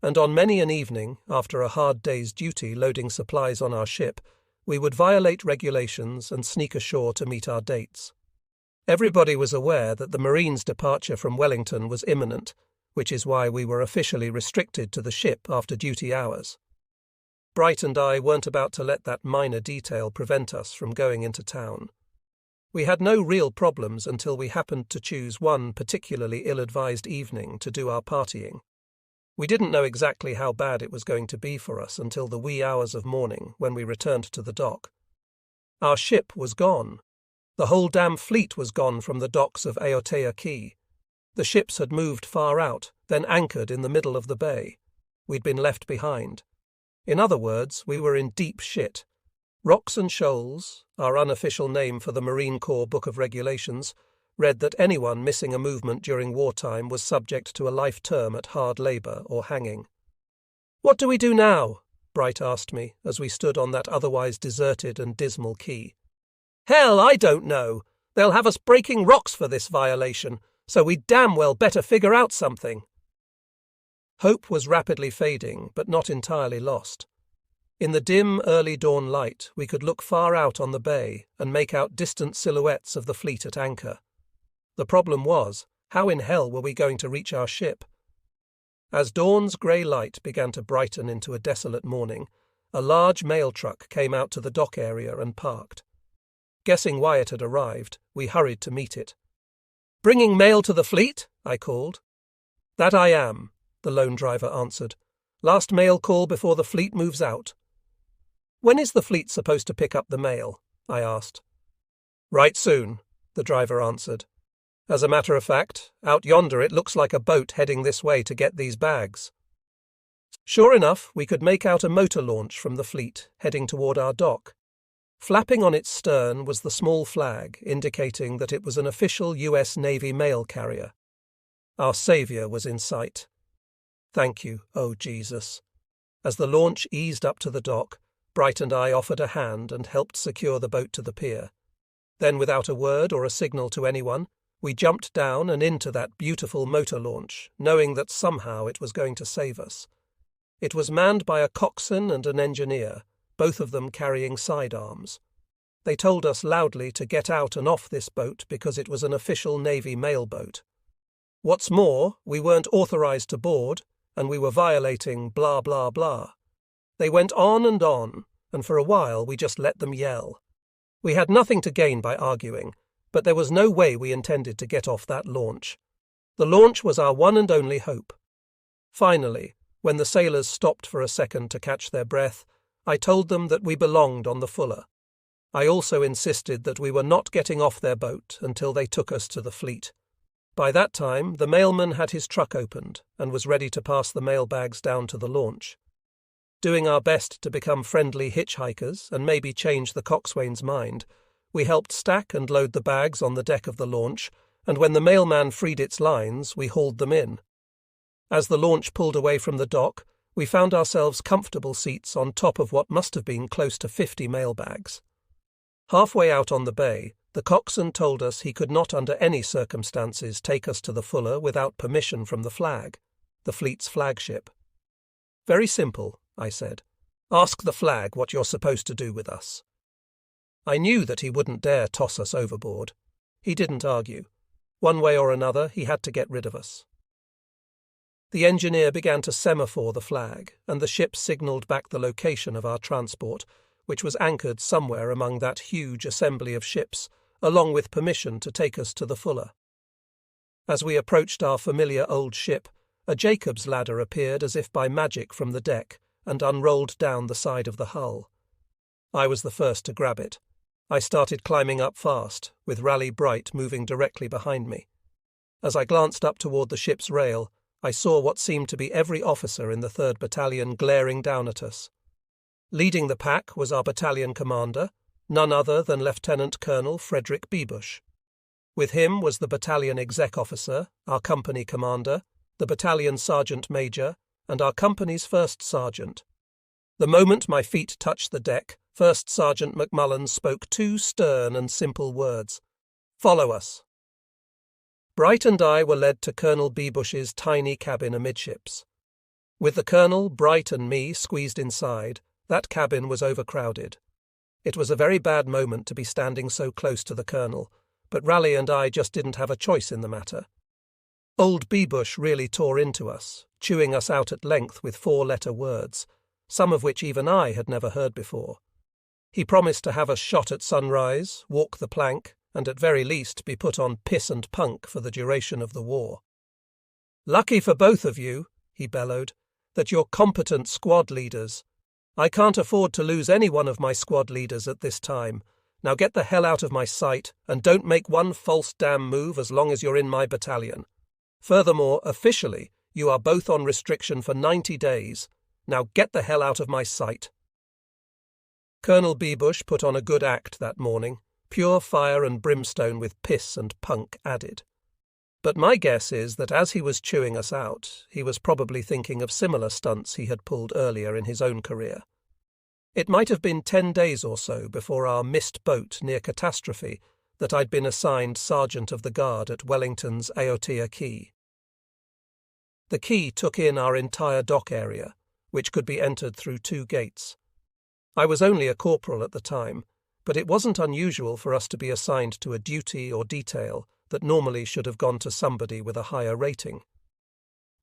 Speaker 1: and on many an evening, after a hard day's duty loading supplies on our ship, we would violate regulations and sneak ashore to meet our dates. Everybody was aware that the Marines' departure from Wellington was imminent, which is why we were officially restricted to the ship after duty hours. Bright and I weren't about to let that minor detail prevent us from going into town. We had no real problems until we happened to choose one particularly ill-advised evening to do our partying. We didn't know exactly how bad it was going to be for us until the wee hours of morning when we returned to the dock. Our ship was gone. The whole damn fleet was gone from the docks of Aotea Quay. The ships had moved far out, then anchored in the middle of the bay. We'd been left behind. In other words, we were in deep shit. Rocks and Shoals, our unofficial name for the Marine Corps Book of Regulations, read that anyone missing a movement during wartime was subject to a life term at hard labour or hanging. "What do we do now?" Bright asked me as we stood on that otherwise deserted and dismal quay. "Hell, I don't know. They'll have us breaking rocks for this violation, so we damn well better figure out something." Hope was rapidly fading, but not entirely lost. In the dim, early dawn light, we could look far out on the bay and make out distant silhouettes of the fleet at anchor. The problem was, how in hell were we going to reach our ship? As dawn's grey light began to brighten into a desolate morning, a large mail truck came out to the dock area and parked. Guessing why it had arrived, we hurried to meet it. "Bringing mail to the fleet?" I called. "That I am," the lone driver answered. "Last mail call before the fleet moves out." "When is the fleet supposed to pick up the mail?" I asked. "Right soon," the driver answered. "As a matter of fact, out yonder it looks like a boat heading this way to get these bags." Sure enough, we could make out a motor launch from the fleet, heading toward our dock. Flapping on its stern was the small flag, indicating that it was an official U.S. Navy mail carrier. Our saviour was in sight. Thank you, oh Jesus. As the launch eased up to the dock, Bright and I offered a hand and helped secure the boat to the pier. Then, without a word or a signal to anyone, we jumped down and into that beautiful motor launch, knowing that somehow it was going to save us. It was manned by a coxswain and an engineer, both of them carrying sidearms. They told us loudly to get out and off this boat because it was an official Navy mail boat. What's more, we weren't authorized to board, and we were violating blah blah blah. They went on, and for a while we just let them yell. We had nothing to gain by arguing, but there was no way we intended to get off that launch. The launch was our one and only hope. Finally, When the sailors stopped for a second to catch their breath, I told them that we belonged on the Fuller. I also insisted that we were not getting off their boat until they took us to the fleet. By that time, the mailman had his truck opened and was ready to pass the mail bags down to the launch. Doing our best to become friendly hitchhikers and maybe change the coxswain's mind, we helped stack and load the bags on the deck of the launch, and when the mailman freed its lines, we hauled them in. As the launch pulled away from the dock, we found ourselves comfortable seats on top of what must have been close to 50 mail bags. Halfway out on the bay, the coxswain told us he could not under any circumstances take us to the Fuller without permission from the Flag, the fleet's flagship. "Very simple," I said. "Ask the Flag what you're supposed to do with us." I knew that he wouldn't dare toss us overboard. He didn't argue. One way or another, he had to get rid of us. The engineer began to semaphore the Flag, and the ship signalled back the location of our transport, which was anchored somewhere among that huge assembly of ships, along with permission to take us to the Fuller. As we approached our familiar old ship, a Jacob's ladder appeared as if by magic from the deck and unrolled down the side of the hull. I was the first to grab it. I started climbing up fast, with Raleigh Bright moving directly behind me. As I glanced up toward the ship's rail, I saw what seemed to be every officer in the 3rd Battalion glaring down at us. Leading the pack was our battalion commander, none other than Lieutenant Colonel Frederick Bebush. With him was the battalion exec officer, our company commander, the battalion sergeant major, and our company's first sergeant. The moment my feet touched the deck, First Sergeant McMullen spoke 2 stern and simple words: "Follow us." Bright and I were led to Colonel Bebush's tiny cabin amidships. With the Colonel, Bright and me squeezed inside, that cabin was overcrowded. It was a very bad moment to be standing so close to the Colonel, but Raleigh and I just didn't have a choice in the matter. Old Bebush really tore into us, chewing us out at length with 4-letter words, some of which even I had never heard before. He promised to have us shot at sunrise, walk the plank, and at very least be put on piss and punk for the duration of the war. "Lucky for both of you," he bellowed, "that you're competent squad leaders. I can't afford to lose any one of my squad leaders at this time. Now get the hell out of my sight, and don't make one false damn move as long as you're in my battalion. Furthermore, officially, you are both on restriction for 90 days. Now get the hell out of my sight." Colonel Bebush put on a good act that morning, pure fire and brimstone with piss and punk added. But my guess is that as he was chewing us out, he was probably thinking of similar stunts he had pulled earlier in his own career. It might have been 10 days or so before our missed boat near Catastrophe that I'd been assigned Sergeant of the Guard at Wellington's Aotea Quay. The quay took in our entire dock area, which could be entered through 2 gates. I was only a corporal at the time, but it wasn't unusual for us to be assigned to a duty or detail that normally should have gone to somebody with a higher rating.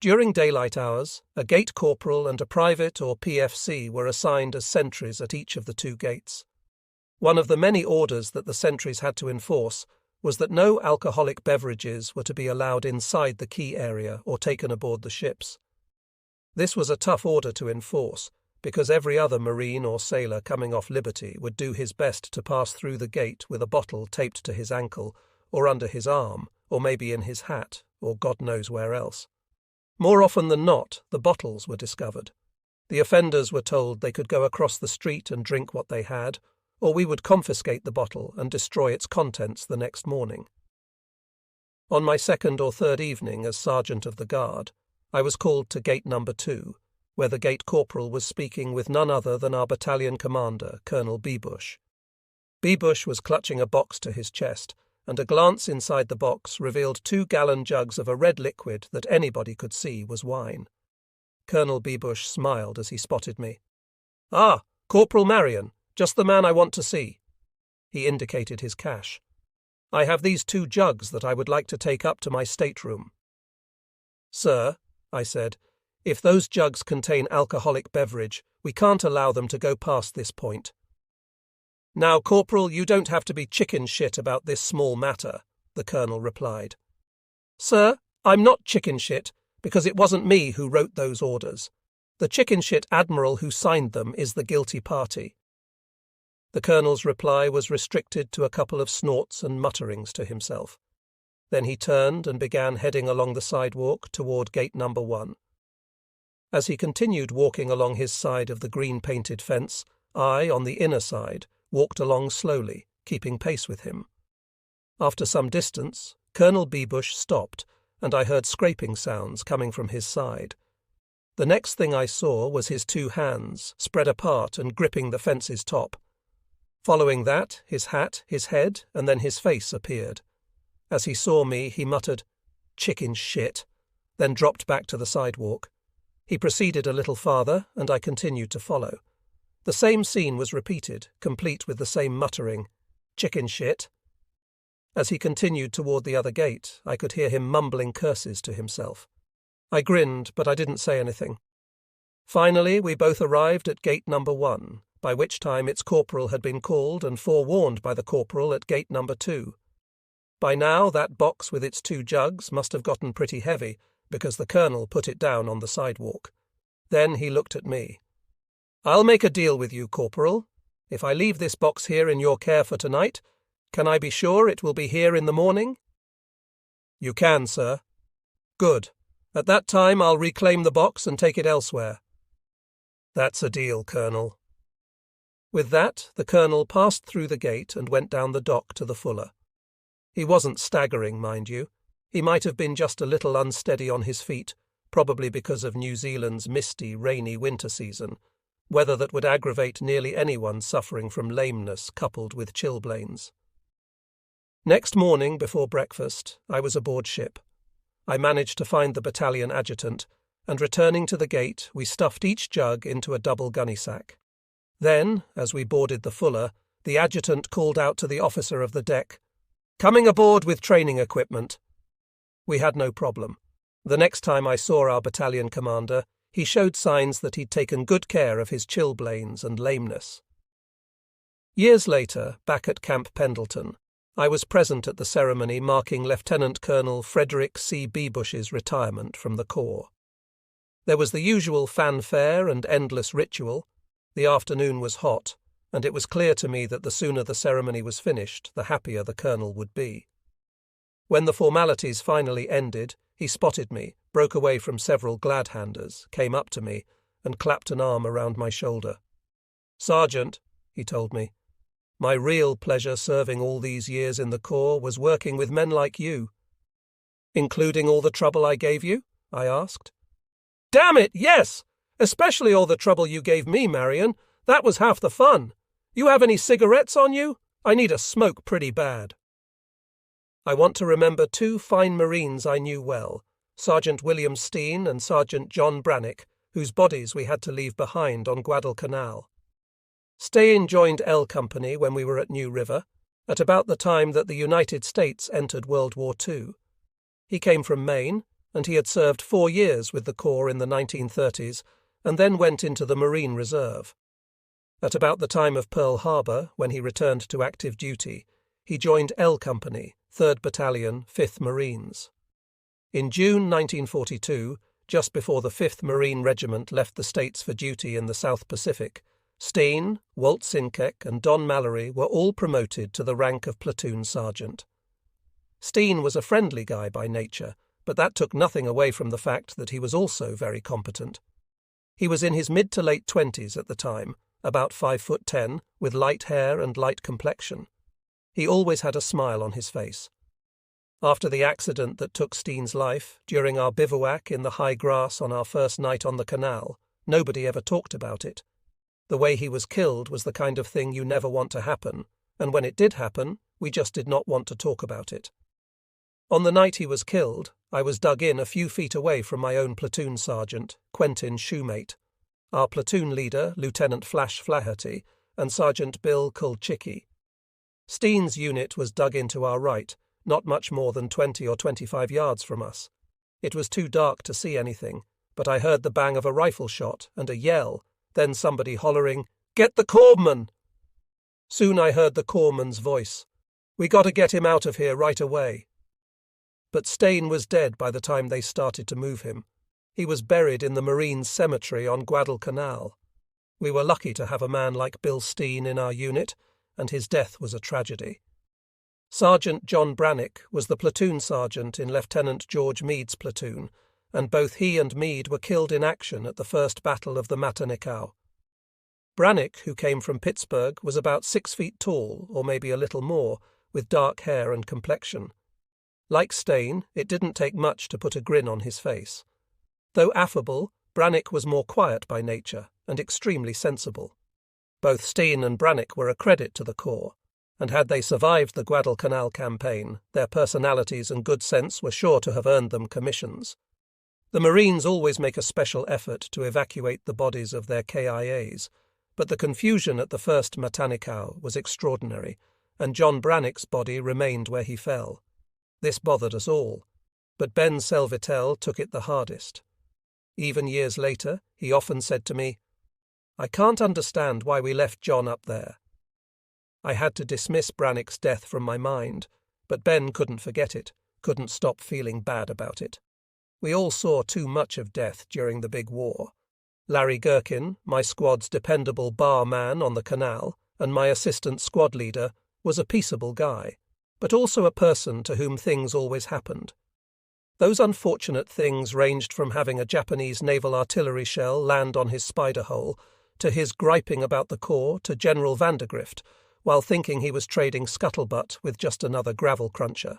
Speaker 1: During daylight hours, a gate corporal and a private or PFC were assigned as sentries at each of the 2 gates. One of the many orders that the sentries had to enforce was that no alcoholic beverages were to be allowed inside the quay area or taken aboard the ships. This was a tough order to enforce, because every other marine or sailor coming off liberty would do his best to pass through the gate with a bottle taped to his ankle, or under his arm, or maybe in his hat, or God knows where else. More often than not, the bottles were discovered. The offenders were told they could go across the street and drink what they had, or we would confiscate the bottle and destroy its contents the next morning. On my 2nd or 3rd evening as Sergeant of the Guard, I was called to gate number 2, where the gate corporal was speaking with none other than our battalion commander, Colonel Bebush. Bebush was clutching a box to his chest, and a glance inside the box revealed 2-gallon jugs of a red liquid that anybody could see was wine. Colonel Bebush smiled as he spotted me. "Ah, Corporal Marion, just the man I want to see." He indicated his cache. "I have these 2 jugs that I would like to take up to my stateroom." "Sir," I said, "if those jugs contain alcoholic beverage, we can't allow them to go past this point." "Now, Corporal, you don't have to be chicken shit about this small matter," the Colonel replied. "Sir, I'm not chicken shit, because it wasn't me who wrote those orders. The chicken-shit admiral who signed them is the guilty party." The colonel's reply was restricted to a couple of snorts and mutterings to himself. Then he turned and began heading along the sidewalk toward gate number 1. As he continued walking along his side of the green-painted fence, I, on the inner side, walked along slowly, keeping pace with him. After some distance, Colonel Beebush stopped, and I heard scraping sounds coming from his side. The next thing I saw was his 2 hands, spread apart and gripping the fence's top. Following that, his hat, his head, and then his face appeared. As he saw me, he muttered, "Chicken shit," then dropped back to the sidewalk. He proceeded a little farther, and I continued to follow. The same scene was repeated, complete with the same muttering, "Chicken shit." As he continued toward the other gate, I could hear him mumbling curses to himself. I grinned, but I didn't say anything. Finally, we both arrived at gate number 1, by which time its corporal had been called and forewarned by the corporal at gate number 2. By now, that box with its 2 jugs must have gotten pretty heavy, because the colonel put it down on the sidewalk. Then he looked at me. "I'll make a deal with you, Corporal. If I leave this box here in your care for tonight, can I be sure it will be here in the morning?" "You can, sir." "Good. At that time I'll reclaim the box and take it elsewhere." "That's a deal, Colonel." With that, the colonel passed through the gate and went down the dock to the Fuller. He wasn't staggering, mind you. He might have been just a little unsteady on his feet, probably because of New Zealand's misty, rainy winter season, weather that would aggravate nearly anyone suffering from lameness coupled with chilblains. Next morning, before breakfast, I was aboard ship. I managed to find the battalion adjutant, and returning to the gate, we stuffed each jug into a double gunny sack. Then, as we boarded the Fuller, the adjutant called out to the officer of the deck, "Coming aboard with training equipment." We had no problem. The next time I saw our battalion commander, he showed signs that he'd taken good care of his chilblains and lameness. Years later, back at Camp Pendleton, I was present at the ceremony marking Lieutenant Colonel Frederick C. Beebush's retirement from the Corps. There was the usual fanfare and endless ritual. The afternoon was hot, and it was clear to me that the sooner the ceremony was finished, the happier the colonel would be. When the formalities finally ended, he spotted me, broke away from several glad-handers, came up to me, and clapped an arm around my shoulder. "Sergeant," he told me, "my real pleasure serving all these years in the Corps was working with men like you." "Including all the trouble I gave you?" I asked. "Damn it, yes! Especially all the trouble you gave me, Marion. That was half the fun. You have any cigarettes on you? I need a smoke pretty bad." I want to remember 2 fine Marines I knew well, Sergeant William Steen and Sergeant John Brannick, whose bodies we had to leave behind on Guadalcanal. Steen joined L Company when we were at New River, at about the time that the United States entered World War II. He came from Maine, and he had served 4 years with the Corps in the 1930s, and then went into the Marine Reserve. At about the time of Pearl Harbor, when he returned to active duty, he joined L Company, 3rd Battalion, 5th Marines. In June 1942, just before the 5th Marine Regiment left the States for duty in the South Pacific, Steen, Walt Sinkek, and Don Mallory were all promoted to the rank of platoon sergeant. Steen was a friendly guy by nature, but that took nothing away from the fact that he was also very competent. He was in his mid to late 20s at the time, about 5'10", with light hair and light complexion. He always had a smile on his face. After the accident that took Steen's life, during our bivouac in the high grass on our first night on the canal, nobody ever talked about it. The way he was killed was the kind of thing you never want to happen, and when it did happen, we just did not want to talk about it. On the night he was killed, I was dug in a few feet away from my own platoon sergeant, Quentin Shoemate, our platoon leader, Lieutenant Flash Flaherty, and Sergeant Bill Kulchicki. Steen's unit was dug into our right, not much more than 20 or 25 yards from us. It was too dark to see anything, but I heard the bang of a rifle shot and a yell, then somebody hollering, "Get the corpsman!" Soon I heard the corpsman's voice. "We got to get him out of here right away." But Steen was dead by the time they started to move him. He was buried in the Marines' cemetery on Guadalcanal. We were lucky to have a man like Bill Steen in our unit, and his death was a tragedy. Sergeant John Brannick was the platoon sergeant in Lieutenant George Meade's platoon, and both he and Meade were killed in action at the first Battle of the Guadalcanal. Brannick, who came from Pittsburgh, was about 6 feet tall, or maybe a little more, with dark hair and complexion. Like Steen, it didn't take much to put a grin on his face. Though affable, Brannick was more quiet by nature and extremely sensible. Both Steen and Brannick were a credit to the Corps, and had they survived the Guadalcanal campaign, their personalities and good sense were sure to have earned them commissions. The Marines always make a special effort to evacuate the bodies of their KIAs, but the confusion at the first Guadalcanal was extraordinary, and John Brannick's body remained where he fell. This bothered us all, but Ben Selvitel took it the hardest. Even years later, he often said to me, "I can't understand why we left John up there." I had to dismiss Brannick's death from my mind, but Ben couldn't forget it, couldn't stop feeling bad about it. We all saw too much of death during the big war. Larry Gherkin, my squad's dependable bar man on the canal, and my assistant squad leader, was a peaceable guy, but also a person to whom things always happened. Those unfortunate things ranged from having a Japanese naval artillery shell land on his spider hole, to his griping about the Corps to General Vandergrift, while thinking he was trading scuttlebutt with just another gravel cruncher.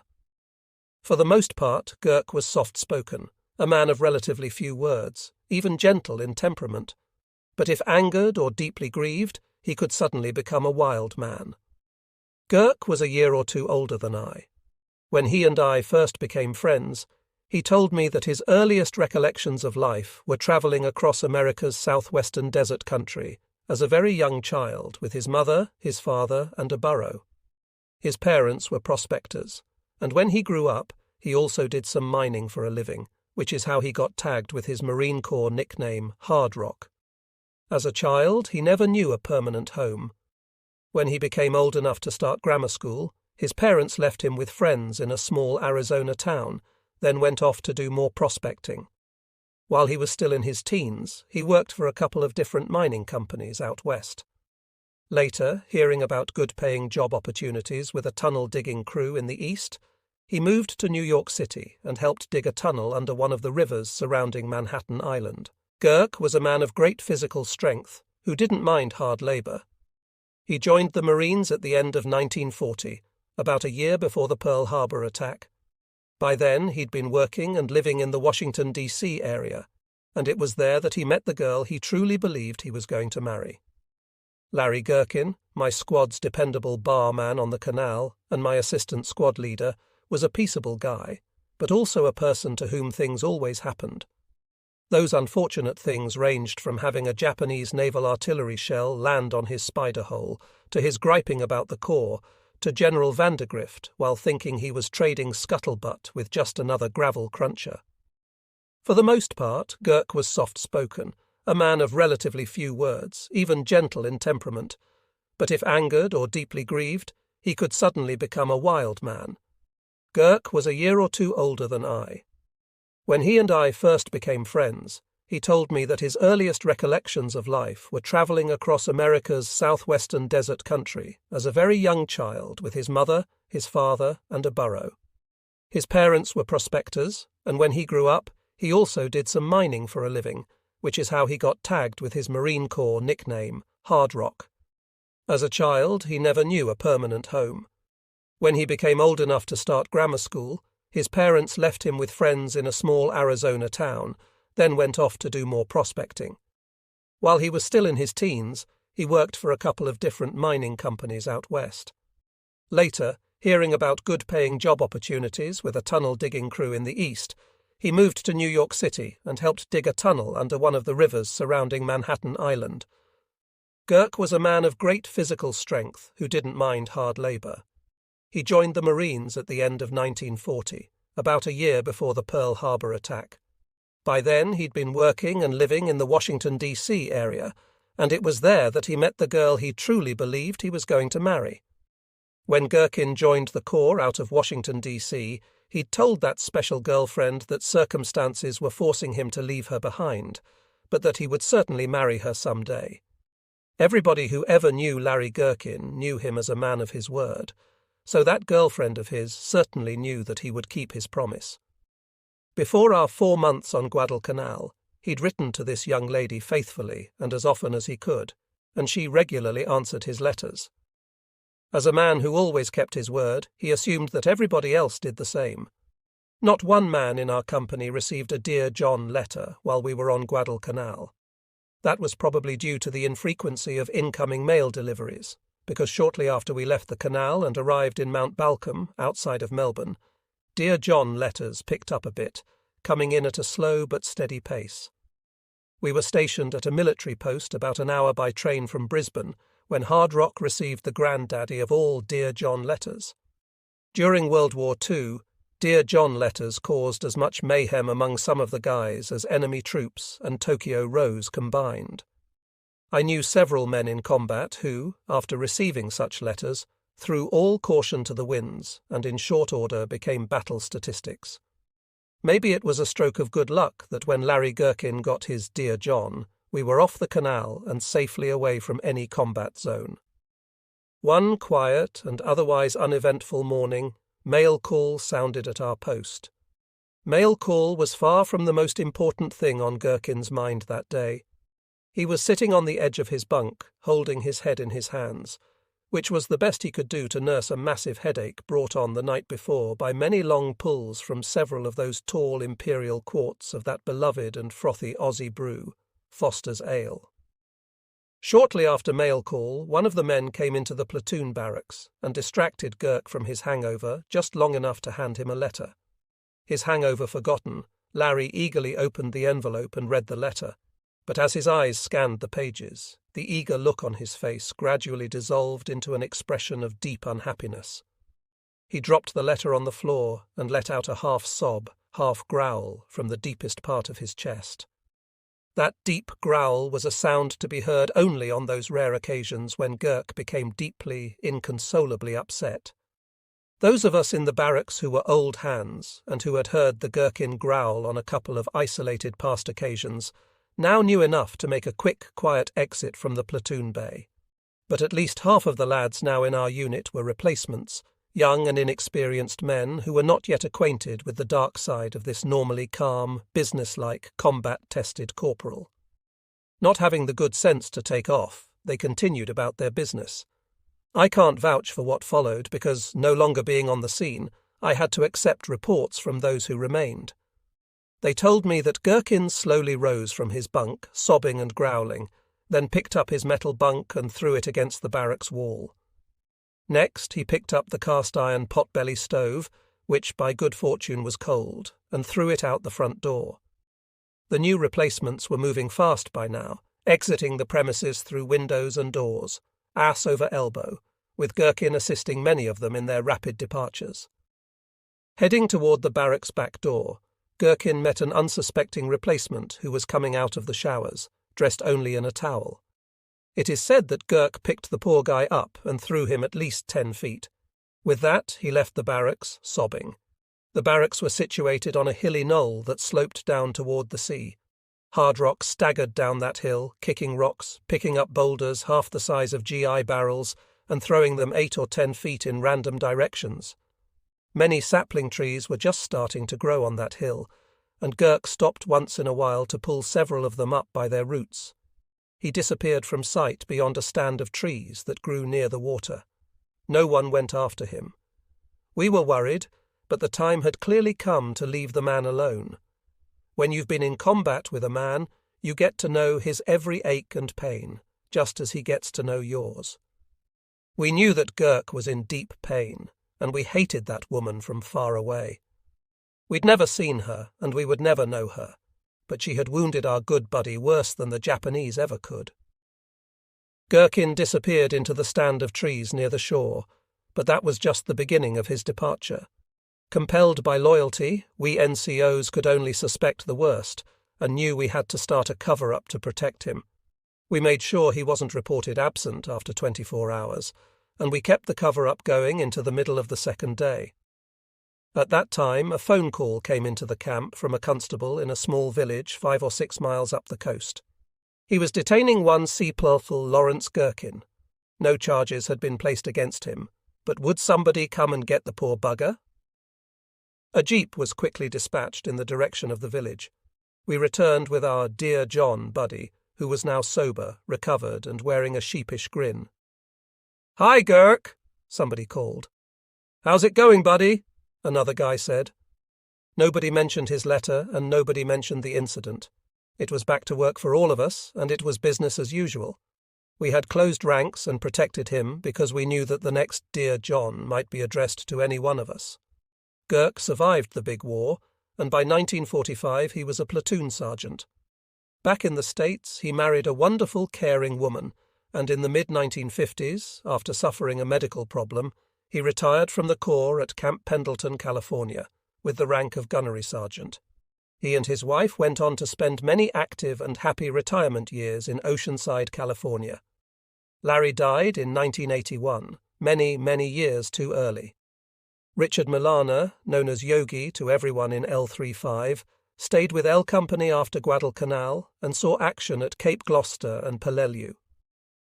Speaker 1: For the most part, Gherk was soft-spoken, a man of relatively few words, even gentle in temperament. But if angered or deeply grieved, he could suddenly become a wild man. Gherk was a year or two older than I. When he and I first became friends, he told me that his earliest recollections of life were travelling across America's southwestern desert country as a very young child with his mother, his father, and a burro. His parents were prospectors, and when he grew up, he also did some mining for a living, which is how he got tagged with his Marine Corps nickname Hard Rock. As a child, he never knew a permanent home. When he became old enough to start grammar school, his parents left him with friends in a small Arizona town, then went off to do more prospecting. While he was still in his teens, he worked for a couple of different mining companies out west. Later, hearing about good-paying job opportunities with a tunnel-digging crew in the east, he moved to New York City and helped dig a tunnel under one of the rivers surrounding Manhattan Island. Gherk was a man of great physical strength, who didn't mind hard labor. He joined the Marines at the end of 1940, about a year before the Pearl Harbor attack. By then, he'd been working and living in the Washington, D.C. area, and it was there that he met the girl he truly believed he was going to marry. Larry Gherkin, my squad's dependable bar man on the canal, and my assistant squad leader, was a peaceable guy, but also a person to whom things always happened. Those unfortunate things ranged from having a Japanese naval artillery shell land on his spider hole, to his griping about the Corps, to General Vandergrift while thinking he was trading scuttlebutt with just another gravel cruncher. For the most part, Gherk was soft-spoken, a man of relatively few words, even gentle in temperament, but if angered or deeply grieved, he could suddenly become a wild man. Gherk was a year or two older than I. When he and I first became friends, he told me that his earliest recollections of life were travelling across America's southwestern desert country as a very young child with his mother, his father, and a burro. His parents were prospectors, and when he grew up, he also did some mining for a living, which is how he got tagged with his Marine Corps nickname, Hard Rock. As a child, he never knew a permanent home. When he became old enough to start grammar school, his parents left him with friends in a small Arizona town, then went off to do more prospecting. While he was still in his teens, he worked for a couple of different mining companies out west. Later, hearing about good-paying job opportunities with a tunnel-digging crew in the east, he moved to New York City and helped dig a tunnel under one of the rivers surrounding Manhattan Island. Gherk was a man of great physical strength who didn't mind hard labor. He joined the Marines at the end of 1940, about a year before the Pearl Harbor attack. By then, he'd been working and living in the Washington, D.C. area, and it was there that he met the girl he truly believed he was going to marry. When Gherkin joined the Corps out of Washington, D.C., He'd told that special girlfriend that circumstances were forcing him to leave her behind, but that he would certainly marry her some day. Everybody who ever knew Larry Gherkin knew him as a man of his word, so that girlfriend of his certainly knew that he would keep his promise. Before our 4 months on Guadalcanal, he'd written to this young lady faithfully and as often as he could, and she regularly answered his letters. As a man who always kept his word, he assumed that everybody else did the same. Not one man in our company received a Dear John letter while we were on Guadalcanal. That was probably due to the infrequency of incoming mail deliveries, because shortly after we left the canal and arrived in Mount Balcombe, outside of Melbourne, Dear John letters picked up a bit, coming in at a slow but steady pace. We were stationed at a military post about an hour by train from Brisbane, when Hard Rock received the granddaddy of all Dear John letters. During World War II, Dear John letters caused as much mayhem among some of the guys as enemy troops and Tokyo Rose combined. I knew several men in combat who, after receiving such letters, threw all caution to the winds and in short order became battle statistics. Maybe it was a stroke of good luck that when Larry Gherkin got his Dear John, we were off the canal and safely away from any combat zone. One quiet and otherwise uneventful morning, mail call sounded at our post. Mail call was far from the most important thing on Gherkin's mind that day. He was sitting on the edge of his bunk, holding his head in his hands, which was the best he could do to nurse a massive headache brought on the night before by many long pulls from several of those tall imperial quarts of that beloved and frothy Aussie brew, Foster's Ale. Shortly after mail call, one of the men came into the platoon barracks and distracted Gherk from his hangover just long enough to hand him a letter. His hangover forgotten, Larry eagerly opened the envelope and read the letter, but as his eyes scanned the pages, the eager look on his face gradually dissolved into an expression of deep unhappiness. He dropped the letter on the floor and let out a half-sob, half-growl from the deepest part of his chest. That deep growl was a sound to be heard only on those rare occasions when Gherk became deeply, inconsolably upset. Those of us in the barracks who were old hands and who had heard the Gherkin growl on a couple of isolated past occasions now knew enough to make a quick, quiet exit from the platoon bay. But at least half of the lads now in our unit were replacements, young and inexperienced men who were not yet acquainted with the dark side of this normally calm, businesslike, combat-tested corporal. Not having the good sense to take off, they continued about their business. I can't vouch for what followed because, no longer being on the scene, I had to accept reports from those who remained. They told me that Gherkin slowly rose from his bunk, sobbing and growling, then picked up his metal bunk and threw it against the barracks wall. Next, he picked up the cast-iron pot-belly stove, which by good fortune was cold, and threw it out the front door. The new replacements were moving fast by now, exiting the premises through windows and doors, ass over elbow, with Gherkin assisting many of them in their rapid departures. Heading toward the barracks back door, Gherkin met an unsuspecting replacement who was coming out of the showers, dressed only in a towel. It is said that Gherk picked the poor guy up and threw him at least 10 feet. With that, he left the barracks, sobbing. The barracks were situated on a hilly knoll that sloped down toward the sea. Hard Rock staggered down that hill, kicking rocks, picking up boulders half the size of GI barrels, and throwing them 8 or 10 feet in random directions. Many sapling trees were just starting to grow on that hill, and Gherk stopped once in a while to pull several of them up by their roots. He disappeared from sight beyond a stand of trees that grew near the water. No one went after him. We were worried, but the time had clearly come to leave the man alone. When you've been in combat with a man, you get to know his every ache and pain, just as he gets to know yours. We knew that Gherk was in deep pain, and we hated that woman from far away. We'd never seen her, and we would never know her, but she had wounded our good buddy worse than the Japanese ever could. Gherkin disappeared into the stand of trees near the shore, but that was just the beginning of his departure. Compelled by loyalty, we NCOs could only suspect the worst, and knew we had to start a cover-up to protect him. We made sure he wasn't reported absent after 24 hours, and we kept the cover-up going into the middle of the second day. At that time, a phone call came into the camp from a constable in a small village 5 or 6 miles up the coast. He was detaining one Seaplothl Lawrence Gherkin. No charges had been placed against him, but would somebody come and get the poor bugger? A jeep was quickly dispatched in the direction of the village. We returned with our Dear John buddy, who was now sober, recovered, and wearing a sheepish grin. "Hi, Girk," somebody called. "How's it going, buddy?" another guy said. Nobody mentioned his letter, and nobody mentioned the incident. It was back to work for all of us, and it was business as usual. We had closed ranks and protected him because we knew that the next Dear John might be addressed to any one of us. Girk survived the big war, and by 1945 he was a platoon sergeant. Back in the States, he married a wonderful, caring woman, and in the mid-1950s, after suffering a medical problem, he retired from the Corps at Camp Pendleton, California, with the rank of gunnery sergeant. He and his wife went on to spend many active and happy retirement years in Oceanside, California. Larry died in 1981, many, many years too early. Richard Milana, known as Yogi to everyone in L35, stayed with L Company after Guadalcanal and saw action at Cape Gloucester and Peleliu.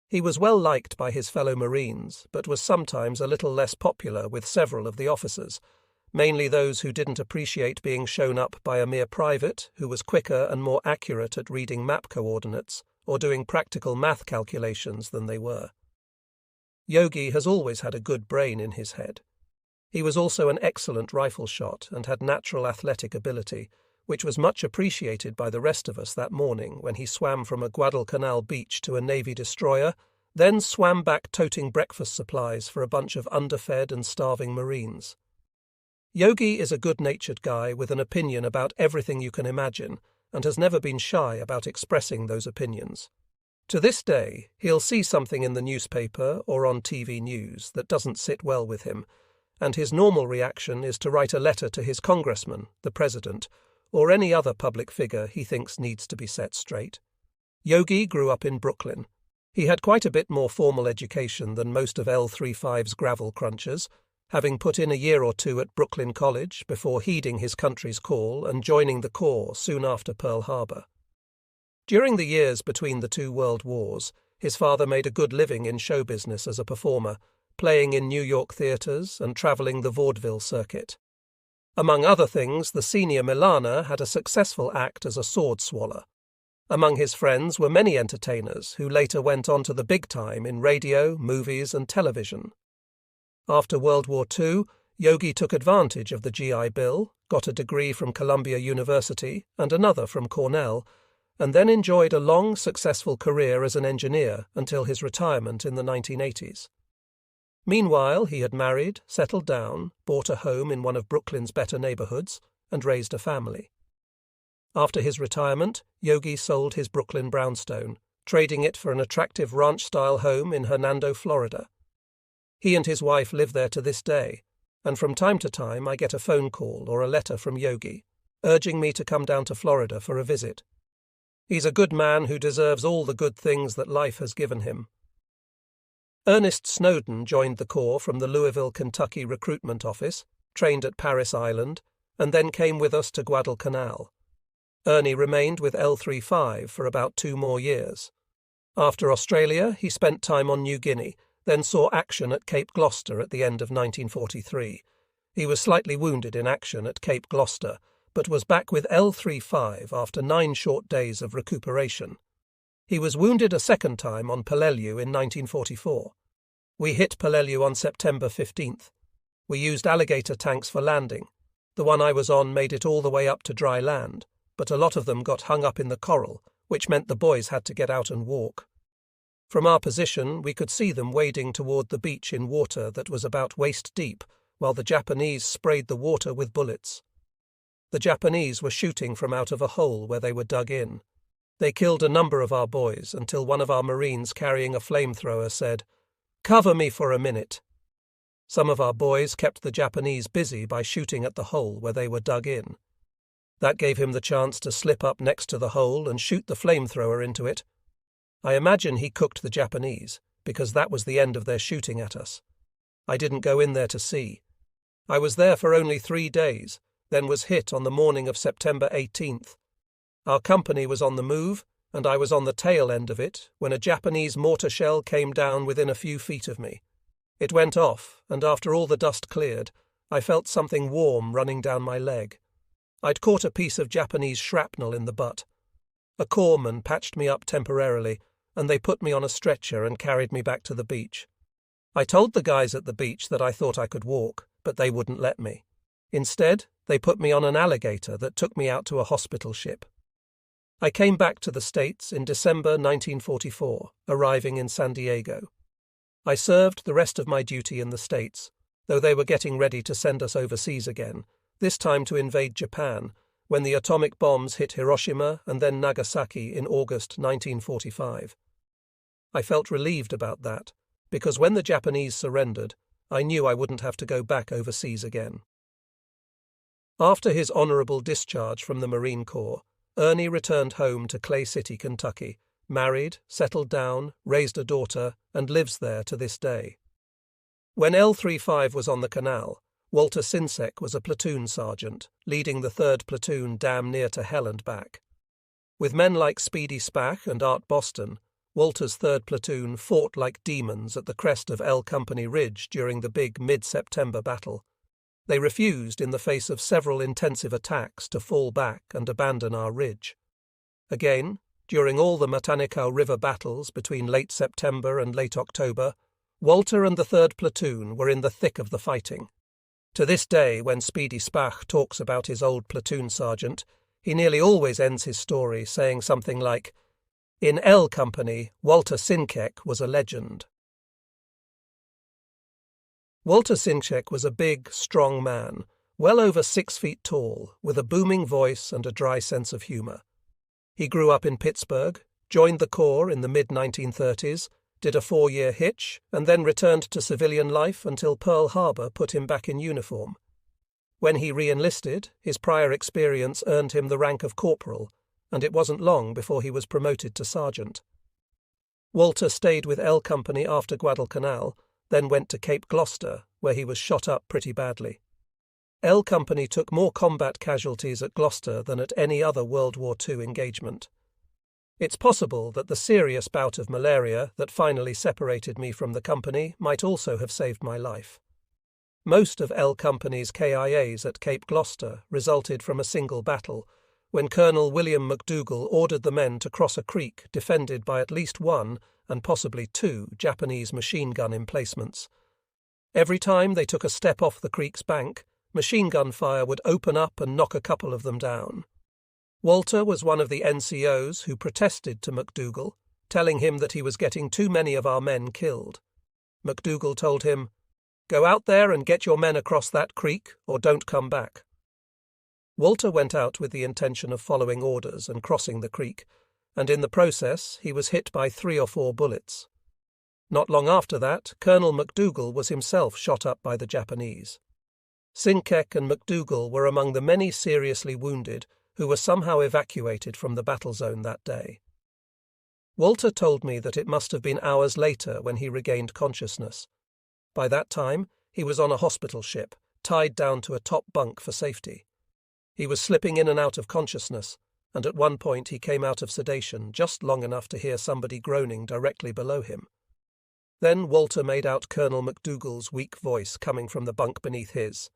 Speaker 1: He was well liked by his fellow Marines, but was sometimes a little less popular with several of the officers, mainly those who didn't appreciate being shown up by a mere private who was quicker and more accurate at reading map coordinates or doing practical math calculations than they were. Yogi has always had a good brain in his head. He was also an excellent rifle shot and had natural athletic ability, which was much appreciated by the rest of us that morning when he swam from a Guadalcanal beach to a Navy destroyer, then swam back toting breakfast supplies for a bunch of underfed and starving Marines. Yogi is a good-natured guy with an opinion about everything you can imagine and has never been shy about expressing those opinions. To this day, he'll see something in the newspaper or on TV news that doesn't sit well with him, and his normal reaction is to write a letter to his congressman, the president, or any other public figure he thinks needs to be set straight. Yogi grew up in Brooklyn. He had quite a bit more formal education than most of L35's gravel crunchers, having put in a year or two at Brooklyn College before heeding his country's call and joining the Corps soon after Pearl Harbor. During the years between the two world wars, his father made a good living in show business as a performer, playing in New York theaters and traveling the vaudeville circuit. Among other things, the senior Milana had a successful act as a sword swaller. Among his friends were many entertainers who later went on to the big time in radio, movies, and television. After World War II, Yogi took advantage of the GI Bill, got a degree from Columbia University and another from Cornell, and then enjoyed a long, successful career as an engineer until his retirement in the 1980s. Meanwhile, he had married, settled down, bought a home in one of Brooklyn's better neighborhoods, and raised a family. After his retirement, Yogi sold his Brooklyn brownstone, trading it for an attractive ranch-style home in Hernando, Florida. He and his wife live there to this day, and from time to time I get a phone call or a letter from Yogi, urging me to come down to Florida for a visit. He's a good man who deserves all the good things that life has given him. Ernest Snowden joined the Corps from the Louisville, Kentucky recruitment office, trained at Paris Island, and then came with us to Guadalcanal. Ernie remained with L35 for about 2 more years. After Australia, he spent time on New Guinea, then saw action at Cape Gloucester at the end of 1943. He was slightly wounded in action at Cape Gloucester, but was back with L35 after 9 short days of recuperation. He was wounded a second time on Peleliu in 1944. We hit Peleliu on September 15th. We used alligator tanks for landing. The one I was on made it all the way up to dry land, but a lot of them got hung up in the coral, which meant the boys had to get out and walk. From our position, we could see them wading toward the beach in water that was about waist deep, while the Japanese sprayed the water with bullets. The Japanese were shooting from out of a hole where they were dug in. They killed a number of our boys until one of our Marines carrying a flamethrower said, "Cover me for a minute." Some of our boys kept the Japanese busy by shooting at the hole where they were dug in. That gave him the chance to slip up next to the hole and shoot the flamethrower into it. I imagine he cooked the Japanese, because that was the end of their shooting at us. I didn't go in there to see. I was there for only 3 days, then was hit on the morning of September 18th. Our company was on the move, and I was on the tail end of it when a Japanese mortar shell came down within a few feet of me. It went off, and after all the dust cleared, I felt something warm running down my leg. I'd caught a piece of Japanese shrapnel in the butt. A corpsman patched me up temporarily, and they put me on a stretcher and carried me back to the beach. I told the guys at the beach that I thought I could walk, but they wouldn't let me. Instead, they put me on an alligator that took me out to a hospital ship. I came back to the States in December 1944, arriving in San Diego. I served the rest of my duty in the States, though they were getting ready to send us overseas again, this time to invade Japan, when the atomic bombs hit Hiroshima and then Nagasaki in August 1945. I felt relieved about that, because when the Japanese surrendered, I knew I wouldn't have to go back overseas again. After his honorable discharge from the Marine Corps, Ernie returned home to Clay City, Kentucky, married, settled down, raised a daughter, and lives there to this day. When L-35 was on the canal, Walter Sinsek was a platoon sergeant, leading the 3rd Platoon damn near to hell and back. With men like Speedy Spack and Art Boston, Walter's 3rd Platoon fought like demons at the crest of L Company Ridge during the big mid-September battle. They refused, in the face of several intensive attacks, to fall back and abandon our ridge. Again, during all the Matanikau River battles between late September and late October, Walter and the 3rd Platoon were in the thick of the fighting. To this day, when Speedy Spach talks about his old platoon sergeant, he nearly always ends his story saying something like, "In L Company, Walter Sinkek was a legend." Walter Sinkek was a big, strong man, well over 6 feet tall, with a booming voice and a dry sense of humor. He grew up in Pittsburgh, joined the Corps in the mid-1930s, did a 4-year hitch, and then returned to civilian life until Pearl Harbor put him back in uniform. When he re-enlisted, his prior experience earned him the rank of corporal, and it wasn't long before he was promoted to sergeant. Walter stayed with L Company after Guadalcanal, then went to Cape Gloucester, where he was shot up pretty badly. L Company took more combat casualties at Gloucester than at any other World War II engagement. It's possible that the serious bout of malaria that finally separated me from the company might also have saved my life. Most of L Company's KIAs at Cape Gloucester resulted from a single battle, when Colonel William McDougall ordered the men to cross a creek defended by at least 1 and possibly 2 Japanese machine gun emplacements. Every time they took a step off the creek's bank, machine gun fire would open up and knock a couple of them down. Walter was one of the NCOs who protested to McDougall, telling him that he was getting too many of our men killed. McDougall told him, "Go out there and get your men across that creek, or don't come back." Walter went out with the intention of following orders and crossing the creek, and in the process he was hit by 3 or 4 bullets. Not long after that, Colonel McDougall was himself shot up by the Japanese. Sinkek and McDougall were among the many seriously wounded who were somehow evacuated from the battle zone that day. Walter told me that it must have been hours later when he regained consciousness. By that time, he was on a hospital ship, tied down to a top bunk for safety. He was slipping in and out of consciousness, and at one point he came out of sedation just long enough to hear somebody groaning directly below him. Then Walter made out Colonel McDougall's weak voice coming from the bunk beneath his.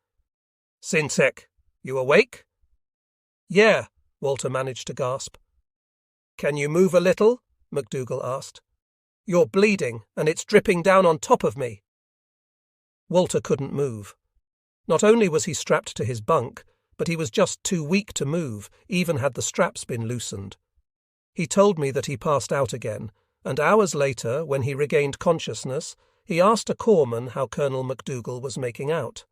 Speaker 1: "Sinsek, you awake?" "Yeah," Walter managed to gasp. "Can you move a little?" McDougall asked. "You're bleeding, and it's dripping down on top of me." Walter couldn't move. Not only was he strapped to his bunk, but he was just too weak to move, even had the straps been loosened. He told me that he passed out again, and hours later, when he regained consciousness, he asked a corpsman how Colonel McDougall was making out.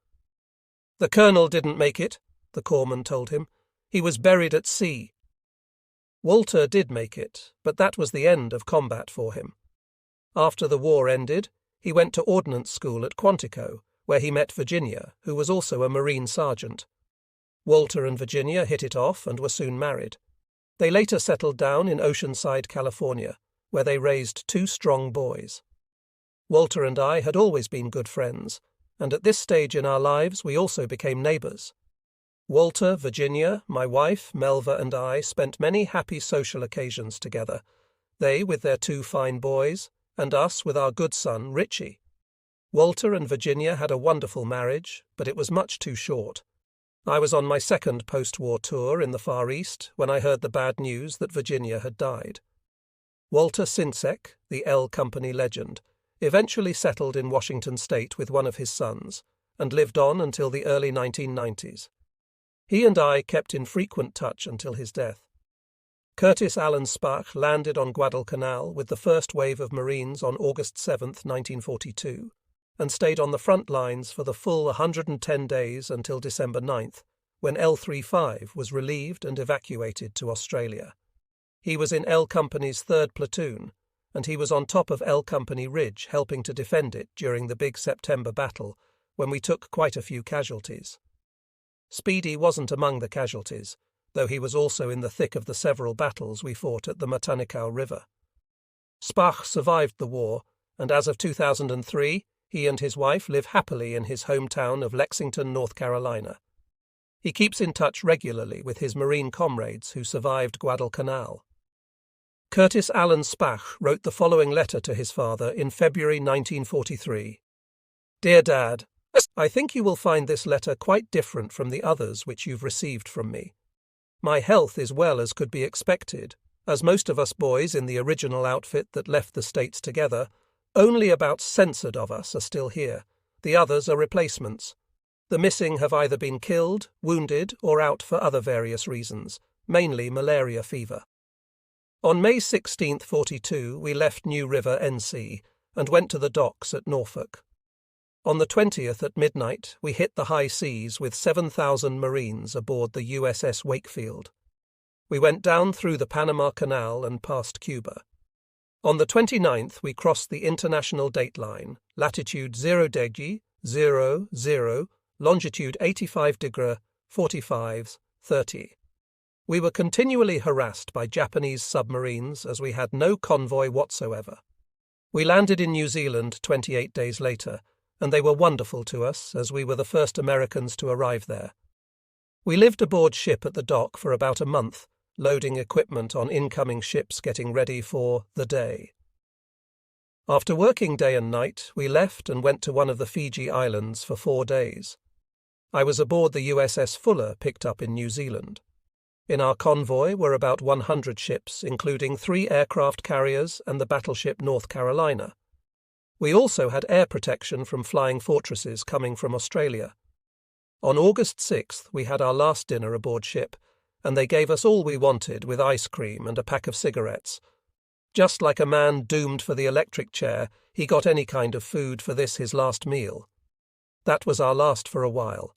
Speaker 1: "The colonel didn't make it," the corpsman told him. "He was buried at sea." Walter did make it, but that was the end of combat for him. After the war ended, he went to ordnance school at Quantico, where he met Virginia, who was also a Marine sergeant. Walter and Virginia hit it off and were soon married. They later settled down in Oceanside, California, where they raised 2 strong boys. Walter and I had always been good friends, and at this stage in our lives we also became neighbours. Walter, Virginia, my wife, Melva, and I spent many happy social occasions together, they with their 2 fine boys, and us with our good son, Richie. Walter and Virginia had a wonderful marriage, but it was much too short. I was on my second post-war tour in the Far East when I heard the bad news that Virginia had died. Walter Sinsek, the L Company legend, eventually settled in Washington state with one of his sons, and lived on until the early 1990s. He and I kept in frequent touch until his death. Curtis Allen Spach landed on Guadalcanal with the first wave of Marines on August 7, 1942, and stayed on the front lines for the full 110 days until December 9th, when L-35 was relieved and evacuated to Australia. He was in L Company's 3rd platoon, and he was on top of L Company Ridge helping to defend it during the big September battle, when we took quite a few casualties. Speedy wasn't among the casualties, though he was also in the thick of the several battles we fought at the Matanikau River. Spach survived the war, and as of 2003, he and his wife live happily in his hometown of Lexington, North Carolina. He keeps in touch regularly with his Marine comrades who survived Guadalcanal. Curtis Allen Spach wrote the following letter to his father in February 1943. Dear Dad, I think you will find this letter quite different from the others which you've received from me. My health is well as could be expected, as most of us boys in the original outfit that left the States together, only about censored of us are still here. The others are replacements. The missing have either been killed, wounded, or out for other various reasons, mainly malaria fever. On May 16, 42, we left New River, NC, and went to the docks at Norfolk. On the 20th at midnight, we hit the high seas with 7,000 Marines aboard the USS Wakefield. We went down through the Panama Canal and past Cuba. On the 29th, we crossed the international dateline, latitude 0 degrees, 0, 0, longitude 85 degrees, 45, 30. We were continually harassed by Japanese submarines as we had no convoy whatsoever. We landed in New Zealand 28 days later, and they were wonderful to us as we were the first Americans to arrive there. We lived aboard ship at the dock for about a month, loading equipment on incoming ships getting ready for the day. After working day and night, we left and went to one of the Fiji Islands for 4 days. I was aboard the USS Fuller picked up in New Zealand. In our convoy were about 100 ships, including 3 aircraft carriers and the battleship North Carolina. We also had air protection from flying fortresses coming from Australia. On August 6th, we had our last dinner aboard ship, and they gave us all we wanted with ice cream and a pack of cigarettes. Just like a man doomed for the electric chair, he got any kind of food for this his last meal. That was our last for a while.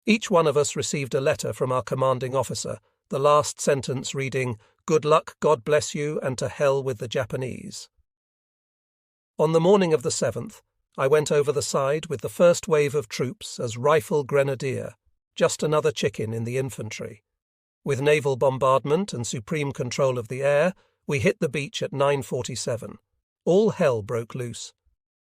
Speaker 1: Each one of us received a letter from our commanding officer, the last sentence reading, "Good luck, God bless you, and to hell with the Japanese." On the morning of the 7th, I went over the side with the first wave of troops as rifle grenadier, just another chicken in the infantry. With naval bombardment and supreme control of the air, we hit the beach at 9:47. All hell broke loose.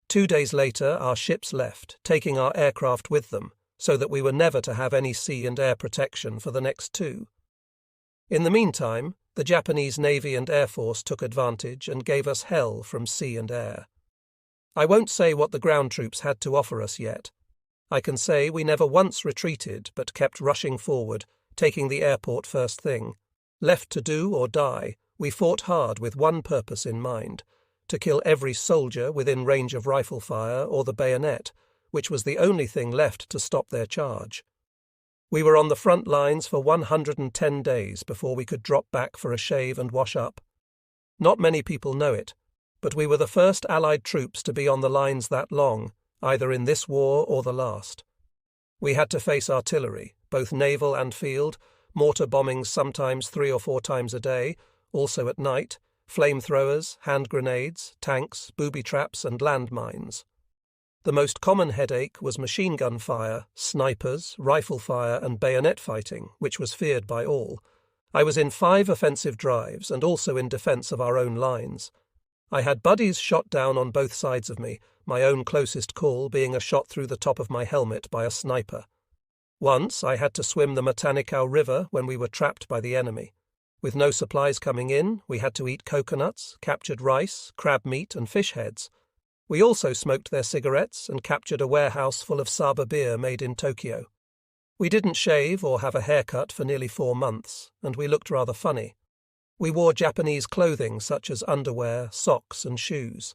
Speaker 1: 2 days later, our ships left, taking our aircraft with them, so that we were never to have any sea and air protection for the next 2. In the meantime, the Japanese Navy and Air Force took advantage and gave us hell from sea and air. I won't say what the ground troops had to offer us yet. I can say we never once retreated but kept rushing forward, taking the airport first thing. Left to do or die, we fought hard with one purpose in mind, to kill every soldier within range of rifle fire or the bayonet, which was the only thing left to stop their charge. We were on the front lines for 110 days before we could drop back for a shave and wash up. Not many people know it, but we were the first Allied troops to be on the lines that long, either in this war or the last. We had to face artillery, both naval and field, mortar bombings sometimes 3 or 4 times a day, also at night, flamethrowers, hand grenades, tanks, booby traps and landmines. The most common headache was machine gun fire, snipers, rifle fire and bayonet fighting, which was feared by all. I was in 5 offensive drives and also in defence of our own lines. I had buddies shot down on both sides of me, my own closest call being a shot through the top of my helmet by a sniper. Once I had to swim the Matanikau River when we were trapped by the enemy. With no supplies coming in, we had to eat coconuts, captured rice, crab meat and fish heads. We also smoked their cigarettes and captured a warehouse full of Saba beer made in Tokyo. We didn't shave or have a haircut for nearly 4 months, and we looked rather funny. We wore Japanese clothing such as underwear, socks and shoes.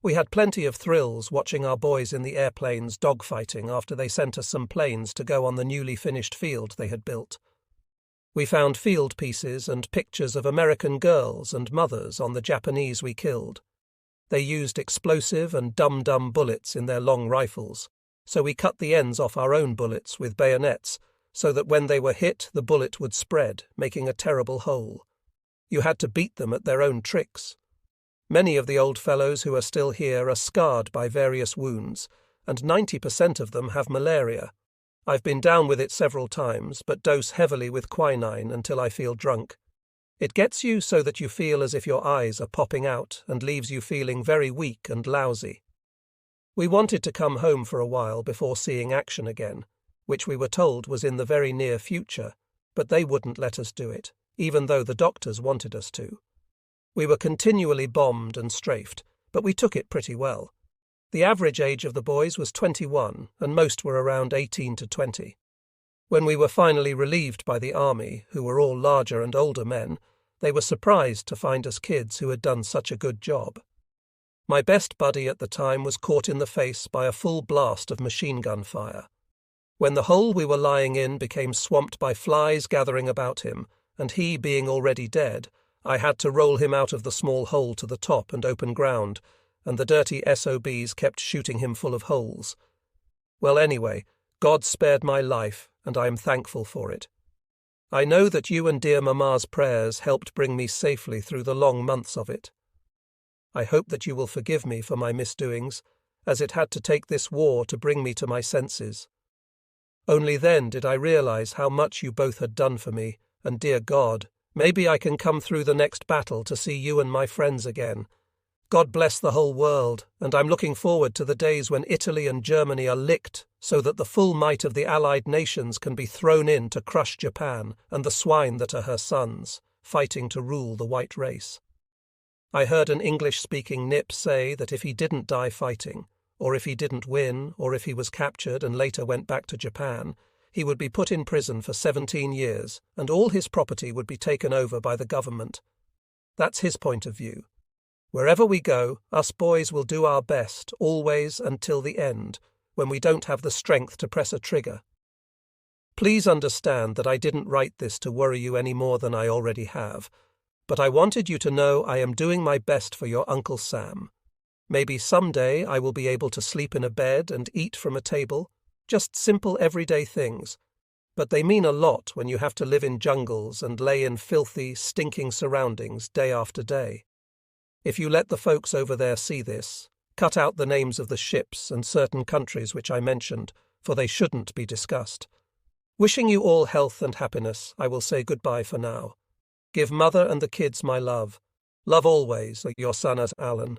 Speaker 1: We had plenty of thrills watching our boys in the airplanes dogfighting after they sent us some planes to go on the newly finished field they had built. We found field pieces and pictures of American girls and mothers on the Japanese we killed. They used explosive and dum-dum bullets in their long rifles, so we cut the ends off our own bullets with bayonets so that when they were hit the bullet would spread, making a terrible hole. You had to beat them at their own tricks. Many of the old fellows who are still here are scarred by various wounds, and 90% of them have malaria. I've been down with it several times, but dose heavily with quinine until I feel drunk. It gets you so that you feel as if your eyes are popping out and leaves you feeling very weak and lousy. We wanted to come home for a while before seeing action again, which we were told was in the very near future, but they wouldn't let us do it, even though the doctors wanted us to. We were continually bombed and strafed, but we took it pretty well. The average age of the boys was 21, and most were around 18 to 20. When we were finally relieved by the army, who were all larger and older men, they were surprised to find us kids who had done such a good job. My best buddy at the time was caught in the face by a full blast of machine gun fire. When the hole we were lying in became swamped by flies gathering about him, and he being already dead, I had to roll him out of the small hole to the top and open ground, and the dirty SOBs kept shooting him full of holes. Well, anyway, God spared my life, and I am thankful for it. I know that you and dear Mama's prayers helped bring me safely through the long months of it. I hope that you will forgive me for my misdoings, as it had to take this war to bring me to my senses. Only then did I realize how much you both had done for me, and dear God, maybe I can come through the next battle to see you and my friends again. God bless the whole world, and I'm looking forward to the days when Italy and Germany are licked so that the full might of the Allied nations can be thrown in to crush Japan and the swine that are her sons, fighting to rule the white race. I heard an English-speaking nip say that if he didn't die fighting, or if he didn't win, or if he was captured and later went back to Japan, he would be put in prison for 17 years, and all his property would be taken over by the government. That's his point of view. Wherever we go, us boys will do our best, always until the end, when we don't have the strength to press a trigger. Please understand that I didn't write this to worry you any more than I already have, but I wanted you to know I am doing my best for your Uncle Sam. Maybe someday I will be able to sleep in a bed and eat from a table, just simple everyday things, but they mean a lot when you have to live in jungles and lay in filthy, stinking surroundings day after day. If you let the folks over there see this, cut out the names of the ships and certain countries which I mentioned, for they shouldn't be discussed. Wishing you all health and happiness, I will say goodbye for now. Give Mother and the kids my love. Love always, your son as Alan.